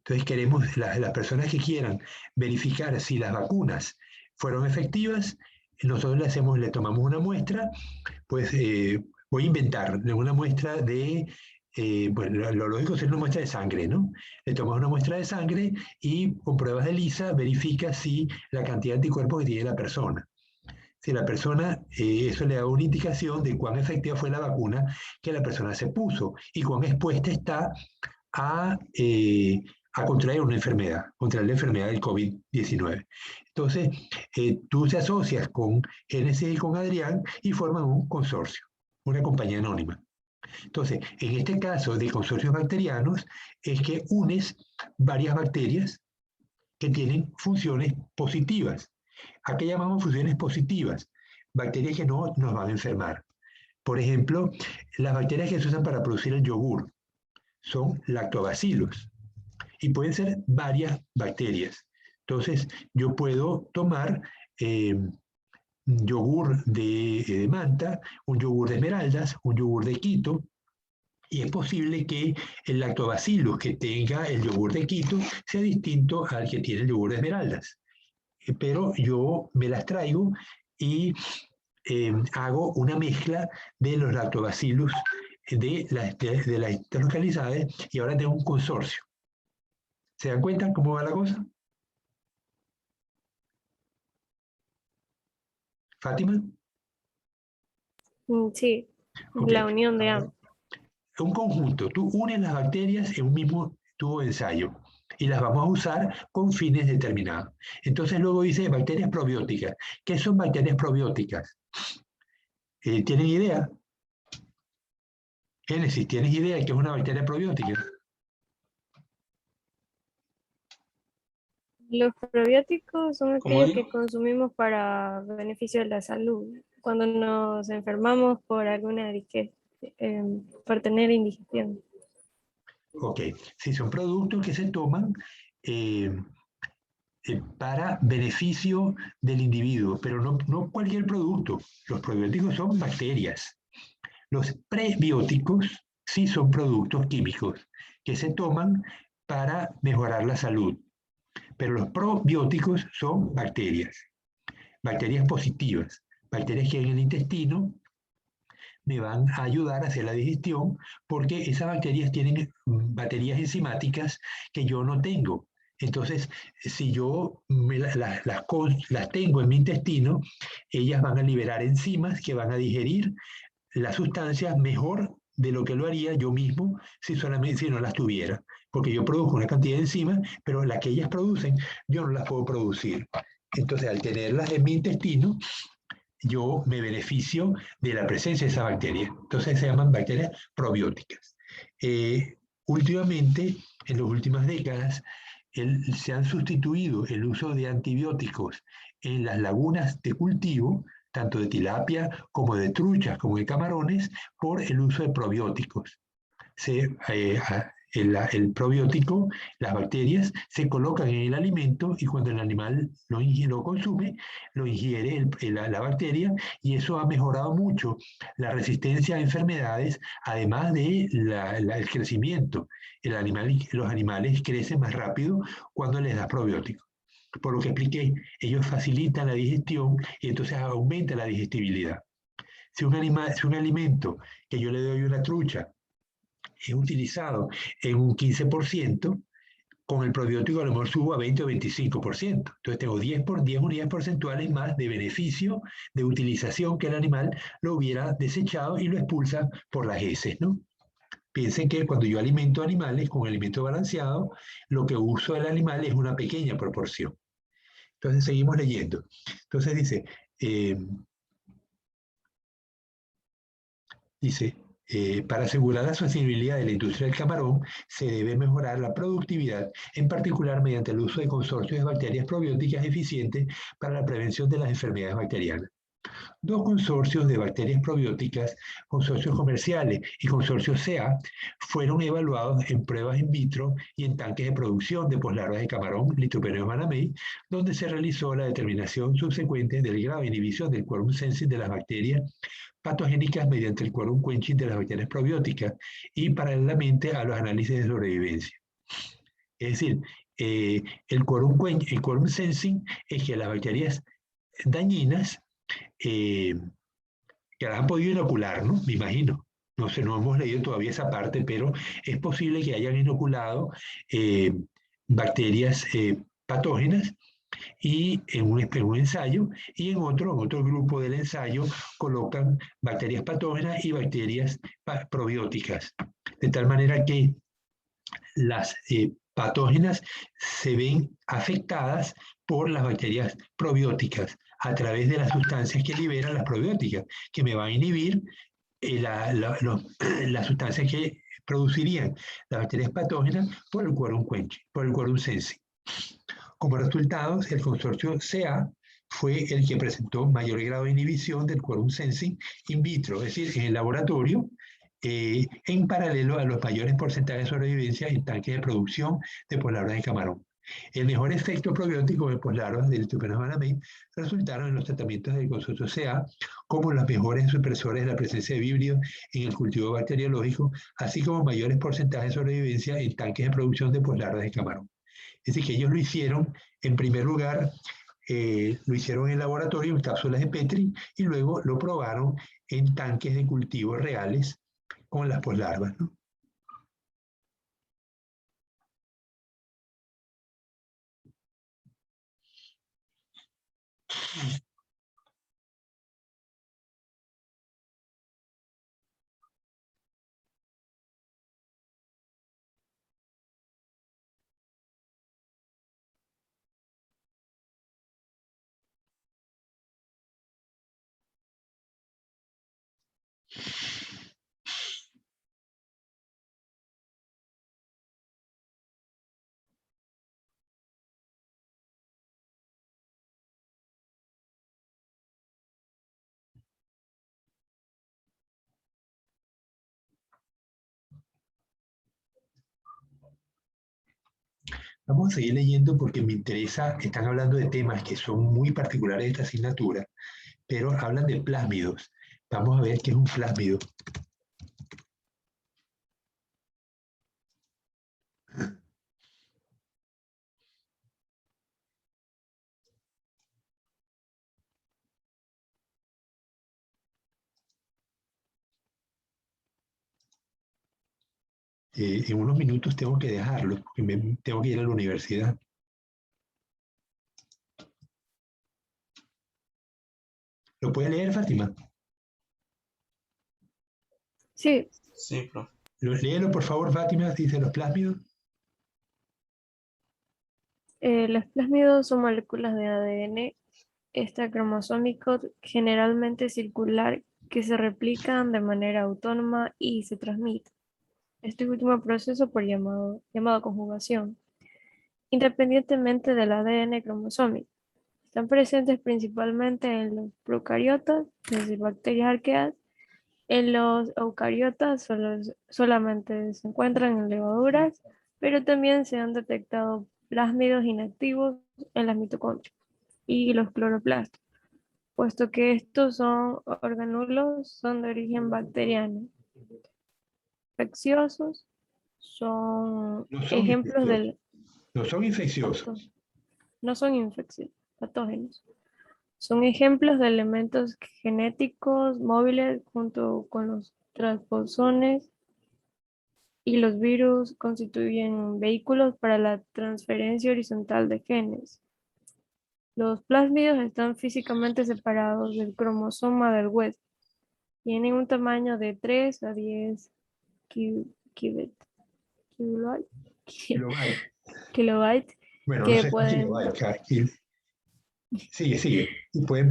Entonces queremos, las personas que quieran verificar si las vacunas fueron efectivas, nosotros le tomamos una muestra, pues voy a inventar una muestra de, bueno, lo lógico es una muestra de sangre, ¿no? Le tomamos una muestra de sangre y con pruebas de ELISA verifica si la cantidad de anticuerpos que tiene la persona. Si la persona, eso le da una indicación de cuán efectiva fue la vacuna que la persona se puso y cuán expuesta está a contraer una enfermedad, contraer la enfermedad del COVID-19. Entonces, tú te asocias con Génesis y con Adrián y forman un consorcio, una compañía anónima. Entonces, en este caso de consorcios bacterianos, es que unes varias bacterias que tienen funciones positivas. ¿A qué llamamos funciones positivas? Bacterias que no nos van a enfermar. Por ejemplo, las bacterias que se usan para producir el yogur son lactobacillus y pueden ser varias bacterias. Entonces, yo puedo tomar yogur de manta, un yogur de esmeraldas, un yogur de Quito, y es posible que el lactobacillus que tenga el yogur de Quito sea distinto al que tiene el yogur de esmeraldas. Pero yo me las traigo y hago una mezcla de los lactobacillus de las distintas localidades y ahora tengo un consorcio. ¿Se dan cuenta cómo va la cosa? ¿Fátima? Sí, Ok. la unión de ambos. Un conjunto. Tú unes las bacterias en un mismo tubo de ensayo y las vamos a usar con fines determinados. Entonces luego dice bacterias probióticas. ¿Qué son bacterias probióticas? ¿Tienen idea? Génesis, ¿tienes idea de qué es una bacteria probiótica? Los probióticos son ¿Cómo aquellos digo? que consumimos para beneficio de la salud. Cuando nos enfermamos por por tener indigestión. Ok, sí, son productos que se toman para beneficio del individuo, pero no cualquier producto. Los probióticos son bacterias. Los prebióticos sí son productos químicos que se toman para mejorar la salud, pero los probióticos son bacterias positivas, bacterias que en el intestino me van a ayudar a hacer la digestión porque esas bacterias tienen baterías enzimáticas que yo no tengo. Entonces, si yo las tengo en mi intestino, ellas van a liberar enzimas que van a digerir las sustancias mejor de lo que lo haría yo mismo si no las tuviera. Porque yo produzco una cantidad de enzimas, pero las que ellas producen, yo no las puedo producir. Entonces, al tenerlas en mi intestino, yo me beneficio de la presencia de esa bacteria. Entonces se llaman bacterias probióticas. Últimamente, en las últimas décadas, se han sustituido el uso de antibióticos en las lagunas de cultivo, tanto de tilapia como de truchas, como de camarones, por el uso de probióticos. El probiótico, las bacterias, se colocan en el alimento y cuando el animal lo consume, lo ingiere la bacteria y eso ha mejorado mucho la resistencia a enfermedades, además de el crecimiento. Los animales crecen más rápido cuando les das probióticos. Por lo que expliqué, ellos facilitan la digestión y entonces aumenta la digestibilidad. Si un alimento que yo le doy una trucha es utilizado en un 15%, con el probiótico a lo mejor subo a 20 o 25%. Entonces tengo 10 unidades porcentuales más de beneficio de utilización que el animal lo hubiera desechado y lo expulsa por las heces, ¿no? Piensen que cuando yo alimento animales con alimento balanceado, lo que uso del animal es una pequeña proporción. Entonces seguimos leyendo. Entonces dice, para asegurar la sostenibilidad de la industria del camarón, se debe mejorar la productividad, en particular mediante el uso de consorcios de bacterias probióticas eficientes para la prevención de las enfermedades bacterianas. 2 consorcios de bacterias probióticas, consorcios comerciales y consorcios CA, fueron evaluados en pruebas in vitro y en tanques de producción de poslarvas de camarón, Lithoperoneus manamei, donde se realizó la determinación subsecuente del grado de inhibición del quorum sensing de las bacterias patogénicas mediante el quorum quenching de las bacterias probióticas y paralelamente a los análisis de sobrevivencia. Es decir, el quorum sensing es que las bacterias dañinas que las han podido inocular, ¿no? Me imagino. No sé, no hemos leído todavía esa parte, pero es posible que hayan inoculado bacterias patógenas y en un ensayo, y en otro grupo del ensayo colocan bacterias patógenas y bacterias probióticas, de tal manera que las patógenas se ven afectadas por las bacterias probióticas a través de las sustancias que liberan las probióticas, que me van a inhibir las sustancias que producirían las bacterias patógenas por el quorum quenching, por el quorum sensing. Como resultado, el consorcio CA fue el que presentó mayor grado de inhibición del quorum sensing in vitro, es decir, en el laboratorio, en paralelo a los mayores porcentajes de sobrevivencia en tanques de producción de poslarvas de camarón. El mejor efecto probiótico de poslarvas del Lithoperoneus manamei resultaron en los tratamientos del consorcio CA como los mejores supresores de la presencia de vibrio en el cultivo bacteriológico, así como mayores porcentajes de sobrevivencia en tanques de producción de poslarvas de camarón. Es decir, que ellos lo hicieron, en primer lugar, lo hicieron en laboratorio en cápsulas de Petri y luego lo probaron en tanques de cultivo reales con las poslarvas, ¿no? Vamos a seguir leyendo porque me interesa, están hablando de temas que son muy particulares de esta asignatura, pero hablan de plásmidos. Vamos a ver qué es un plásmido. En unos minutos tengo que dejarlo, porque tengo que ir a la universidad. ¿Lo puede leer, Fátima? Sí, Sí, profe. Léelo, por favor, Fátima, dice los plásmidos. los plásmidos son moléculas de ADN extracromosómico generalmente circular que se replican de manera autónoma y se transmiten. Este último proceso llamado conjugación, independientemente del ADN cromosómico. Están presentes principalmente en los procariotas, es decir, bacterias arqueas. En los eucariotas solamente se encuentran en levaduras, pero también se han detectado plásmidos inactivos en las mitocondrias y los cloroplastos, puesto que estos son orgánulos son de origen bacteriano. Infecciosos son No son ejemplos infecciosos. del No son infecciosos. no son infecciones, patógenos. Son ejemplos de elementos genéticos móviles junto con los transposones y los virus constituyen vehículos para la transferencia horizontal de genes. Los plásmidos están físicamente separados del cromosoma del hueso. Tienen un tamaño de 3 a 10 kilobytes Kilobyte. kilobyte Bueno, no que sé si kilobyte. Sigue. Y pueden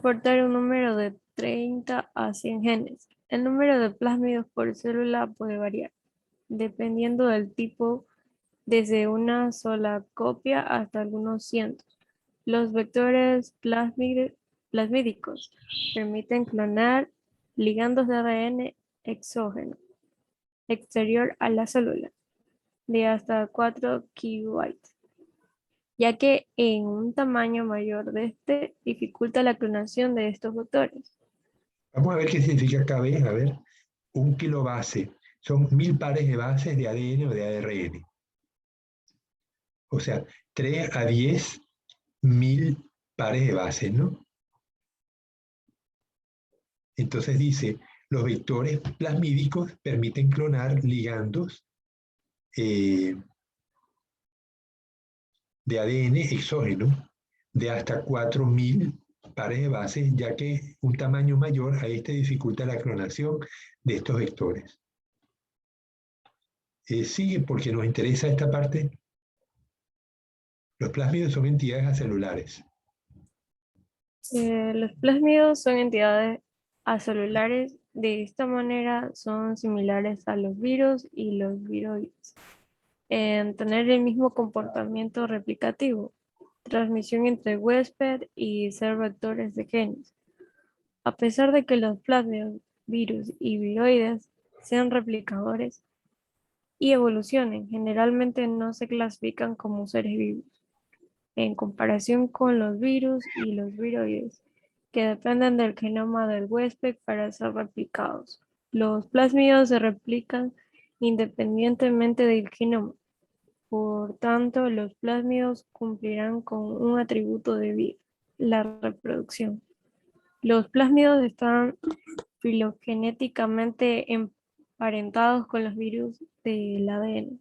portar un número de 30 a 100 genes. El número de plásmidos por célula puede variar, dependiendo del tipo, desde una sola copia hasta algunos cientos. Los vectores plasmídicos permiten clonar ligandos de ADN exógeno, exterior a la célula, de hasta 4 kilobytes, ya que en un tamaño mayor de este dificulta la clonación de estos vectores. vamos a ver qué significa KB. A ver, un kilobase. Son 1000 pares de bases de ADN o de ARN. O sea, 3 a 10 1000 pares de bases, ¿no? Entonces dice, los vectores plasmídicos permiten clonar ligandos de ADN exógeno de hasta 4000 pares de bases, ya que un tamaño mayor a este dificulta la clonación de estos vectores. Sigue porque nos interesa esta parte. Los plásmidos son entidades acelulares. Los plásmidos son entidades acelulares. De esta manera son similares a los virus y los viroides en tener el mismo comportamiento replicativo, transmisión entre huésped y ser vectores de genes. A pesar de que los plásmidos, virus y viroides sean replicadores y evolucionen, generalmente no se clasifican como seres vivos, en comparación con los virus y los viroides, que dependen del genoma del huésped para ser replicados. Los plásmidos se replican independientemente del genoma, Por tanto, los plásmidos cumplirán con un atributo de vida, la reproducción. Los plásmidos están filogenéticamente emparentados con los virus del ADN,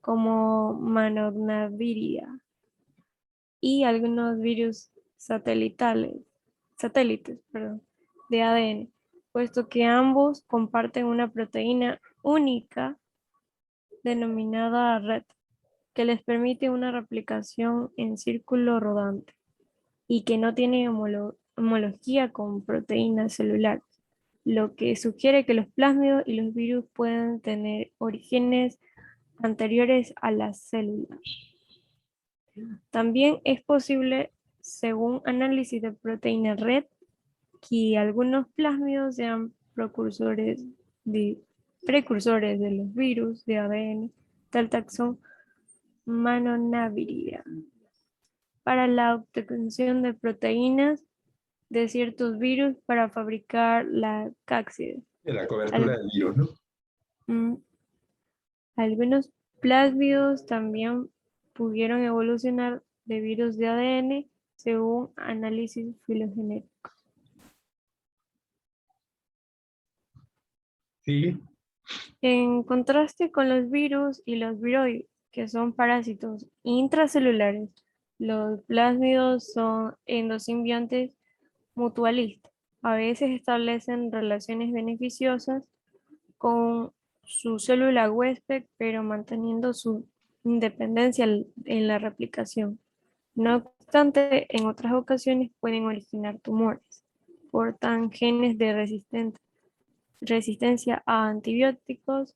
como Manonaviria y algunos virus satélites, de ADN, puesto que ambos comparten una proteína única denominada red, que les permite una replicación en círculo rodante y que no tiene homología con proteínas celulares, lo que sugiere que los plásmidos y los virus pueden tener orígenes anteriores a las células. También es posible, según análisis de proteína red, que algunos plásmidos sean precursores de los virus de ADN del taxón Manonaviria para la obtención de proteínas de ciertos virus para fabricar la cápside. De la cobertura del virus, ¿no? Algunos plásmidos también pudieron evolucionar de virus de ADN según análisis filogenético. Sí. En contraste con los virus y los viroides, que son parásitos intracelulares, los plásmidos son endosimbiontes mutualistas. A veces establecen relaciones beneficiosas con su célula huésped, pero manteniendo su independencia en la replicación. No obstante, en otras ocasiones pueden originar tumores. Portan genes de resistencia a antibióticos,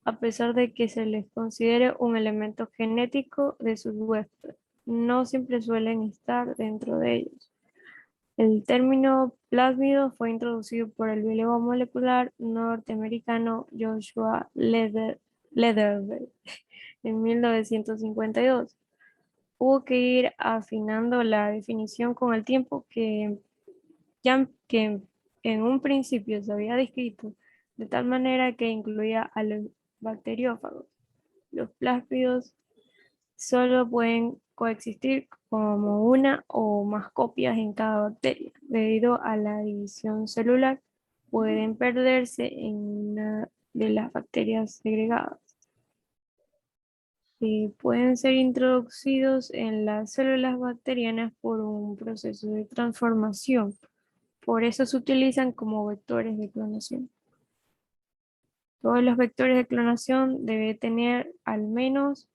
a pesar de que se les considere un elemento genético de sus huéspedes. No siempre suelen estar dentro de ellos. El término plásmido fue introducido por el biólogo molecular norteamericano Joshua Lederberg en 1952. Hubo que ir afinando la definición con el tiempo que en un principio se había descrito de tal manera que incluía a los bacteriófagos. Los plásmidos solo pueden coexistir como una o más copias en cada bacteria. Debido a la división celular, pueden perderse en una de las bacterias segregadas. Pueden ser introducidos en las células bacterianas por un proceso de transformación. Por eso se utilizan como vectores de clonación. Todos los vectores de clonación deben tener al menos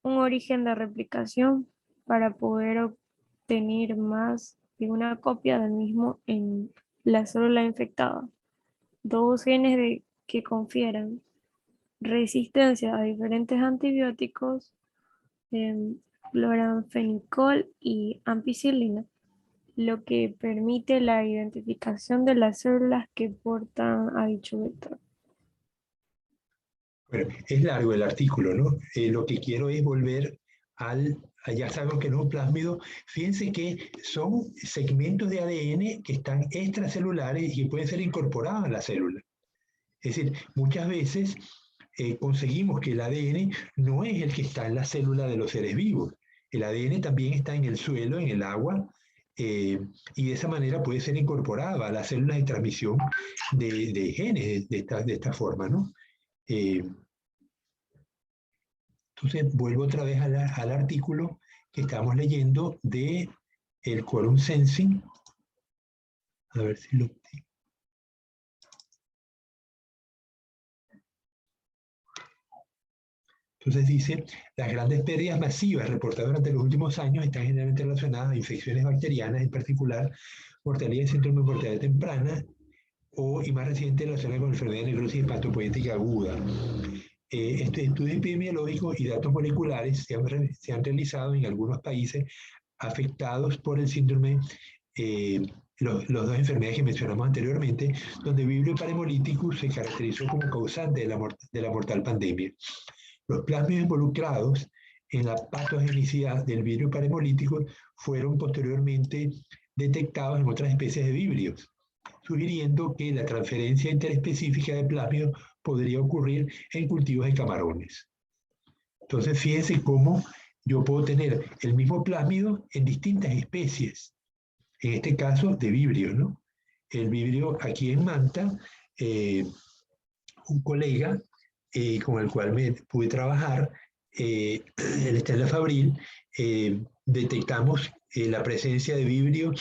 un origen de replicación para poder obtener más de una copia del mismo en la célula infectada. Dos genes que confieran resistencia a diferentes antibióticos, cloranfenicol y ampicilina, lo que permite la identificación de las células que portan a dicho vector. Bueno, es largo el artículo, ¿no? Lo que quiero es volver ya sabemos que no es un plásmido. Fíjense que son segmentos de ADN que están extracelulares y que pueden ser incorporados a la célula. Es decir, muchas veces conseguimos que el ADN no es el que está en la célula de los seres vivos. El ADN también está en el suelo, en el agua, y de esa manera puede ser incorporado a las células de transmisión de genes de esta forma, ¿no? Entonces vuelvo otra vez al artículo que estamos leyendo de el quorum sensing. A ver si lo tengo. Entonces dice, las grandes pérdidas masivas reportadas durante los últimos años están generalmente relacionadas a infecciones bacterianas, en particular mortalidad y síndrome de mortalidad temprana, y más reciente relacionada con enfermedad de necrosis hepatopoética aguda. Estudios epidemiológicos y datos moleculares se han realizado en algunos países afectados por el síndrome, los dos enfermedades que mencionamos anteriormente, donde Vibrio parhemolyticus se caracterizó como causante de la mortal pandemia. Los plásmidos involucrados en la patogenicidad del Vibrio parhemolyticus fueron posteriormente detectados en otras especies de vibrios, sugiriendo que la transferencia interespecífica de plásmidos podría ocurrir en cultivos de camarones. Entonces, fíjense cómo yo puedo tener el mismo plásmido en distintas especies. En este caso, de vibrio, ¿no? El vibrio aquí en Manta, un colega con el cual me pude trabajar, él está en la Fabril, detectamos la presencia de vibrio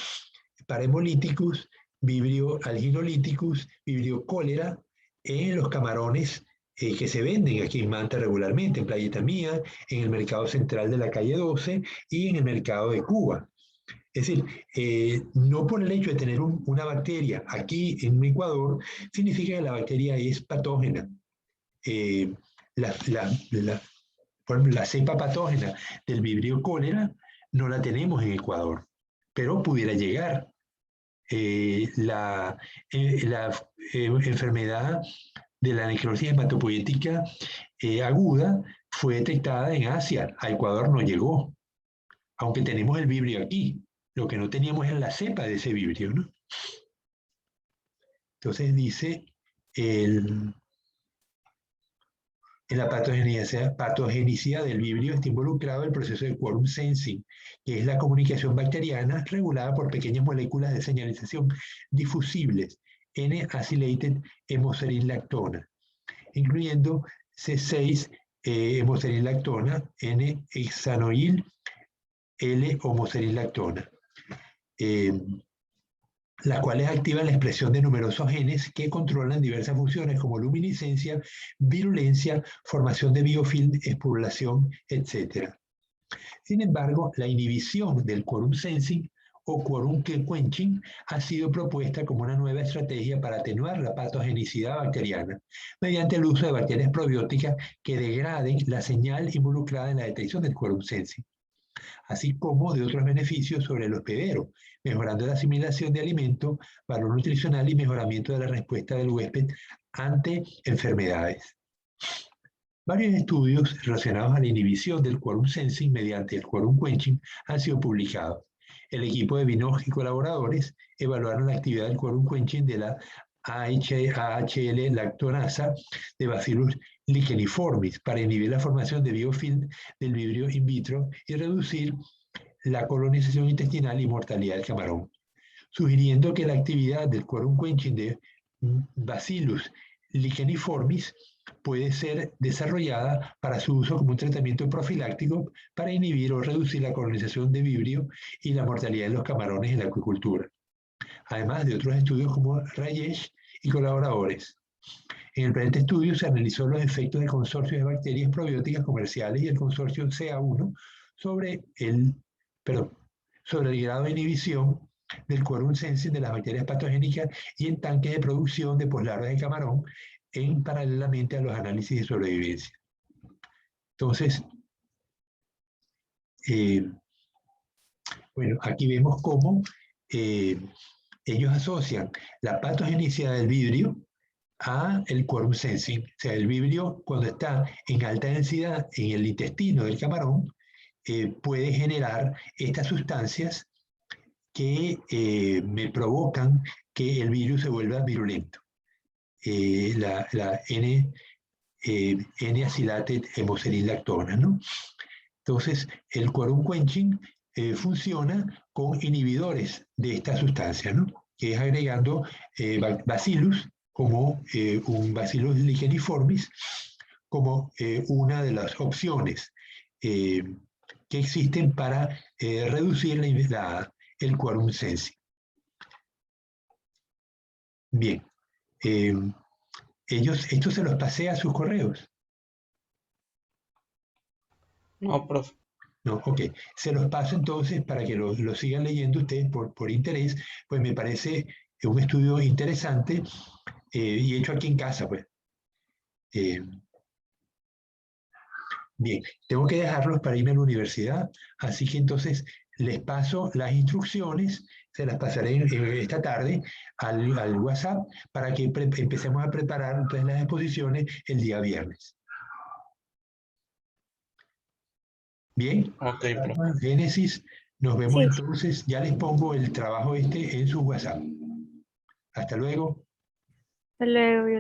para hemolíticos, vibrio alginolíticos, vibrio cólera en los camarones que se venden aquí en Manta regularmente, en Playita Mía, en el mercado central de la calle 12 y en el mercado de Cuba. Es decir, no por el hecho de tener una bacteria aquí en Ecuador, significa que la bacteria es patógena. Por ejemplo, la cepa patógena del vibrio cólera no la tenemos en Ecuador, pero pudiera llegar. La enfermedad de la necrosis hematopoyética aguda fue detectada en Asia, a Ecuador no llegó, aunque tenemos el vibrio aquí. Lo que no teníamos es la cepa de ese vibrio, ¿no? Entonces dice, en la patogenicidad del vibrio está involucrado el proceso de quorum sensing, que es la comunicación bacteriana regulada por pequeñas moléculas de señalización difusibles, N-acylated hemoserinlactona, incluyendo C6 hemoserinlactona, N-hexanoil, L-homoserinlactona. Las cuales activan la expresión de numerosos genes que controlan diversas funciones como luminiscencia, virulencia, formación de biofilm, espurulación, etc. Sin embargo, la inhibición del quorum sensing o quorum quenching ha sido propuesta como una nueva estrategia para atenuar la patogenicidad bacteriana mediante el uso de bacterias probióticas que degraden la señal involucrada en la detección del quorum sensing, así como de otros beneficios sobre el hospedero, mejorando la asimilación de alimentos, valor nutricional y mejoramiento de la respuesta del huésped ante enfermedades. Varios estudios relacionados a la inhibición del quorum sensing mediante el quorum quenching han sido publicados. El equipo de Vinoj y colaboradores evaluaron la actividad del quorum quenching de la AHL lactonasa de Bacillus licheniformis para inhibir la formación de biofilm del vibrio in vitro y reducir la colonización intestinal y mortalidad del camarón, sugiriendo que la actividad del quorum quenching de Bacillus licheniformis puede ser desarrollada para su uso como un tratamiento profiláctico para inhibir o reducir la colonización de vibrio y la mortalidad de los camarones en la acuicultura, además de otros estudios como Rayesh y colaboradores. En el presente estudio se analizó los efectos del consorcio de bacterias probióticas comerciales y el consorcio CA1 sobre el grado de inhibición del quorum sensing de las bacterias patogénicas y en tanques de producción de poslarvas de camarón paralelamente a los análisis de sobrevivencia. Entonces, bueno, aquí vemos cómo ellos asocian la patogenicidad del vibrio a el quorum sensing. O sea, el vibrio, cuando está en alta densidad en el intestino del camarón, puede generar estas sustancias que me provocan que el virus se vuelva virulento. La N-acylated hemoserinlactona, ¿no? Entonces, el quorum quenching funciona con inhibidores de esta sustancia, ¿no? Que es agregando bacillus como un Bacillus licheniformis como una de las opciones que existen para reducir el quorum sensing. Bien. Esto se los pasé a sus correos. No, profe. No, ok. Se los paso entonces para que lo sigan leyendo ustedes por interés, pues me parece un estudio interesante y hecho aquí en casa, pues. Bien, tengo que dejarlos para irme a la universidad, así que entonces les paso las instrucciones, se las pasaré esta tarde al WhatsApp para que empecemos a preparar entonces las exposiciones el día viernes. Bien, Ok, profe. Génesis, nos vemos Sí. entonces, ya les pongo el trabajo en su WhatsApp. Hasta luego. Hasta luego.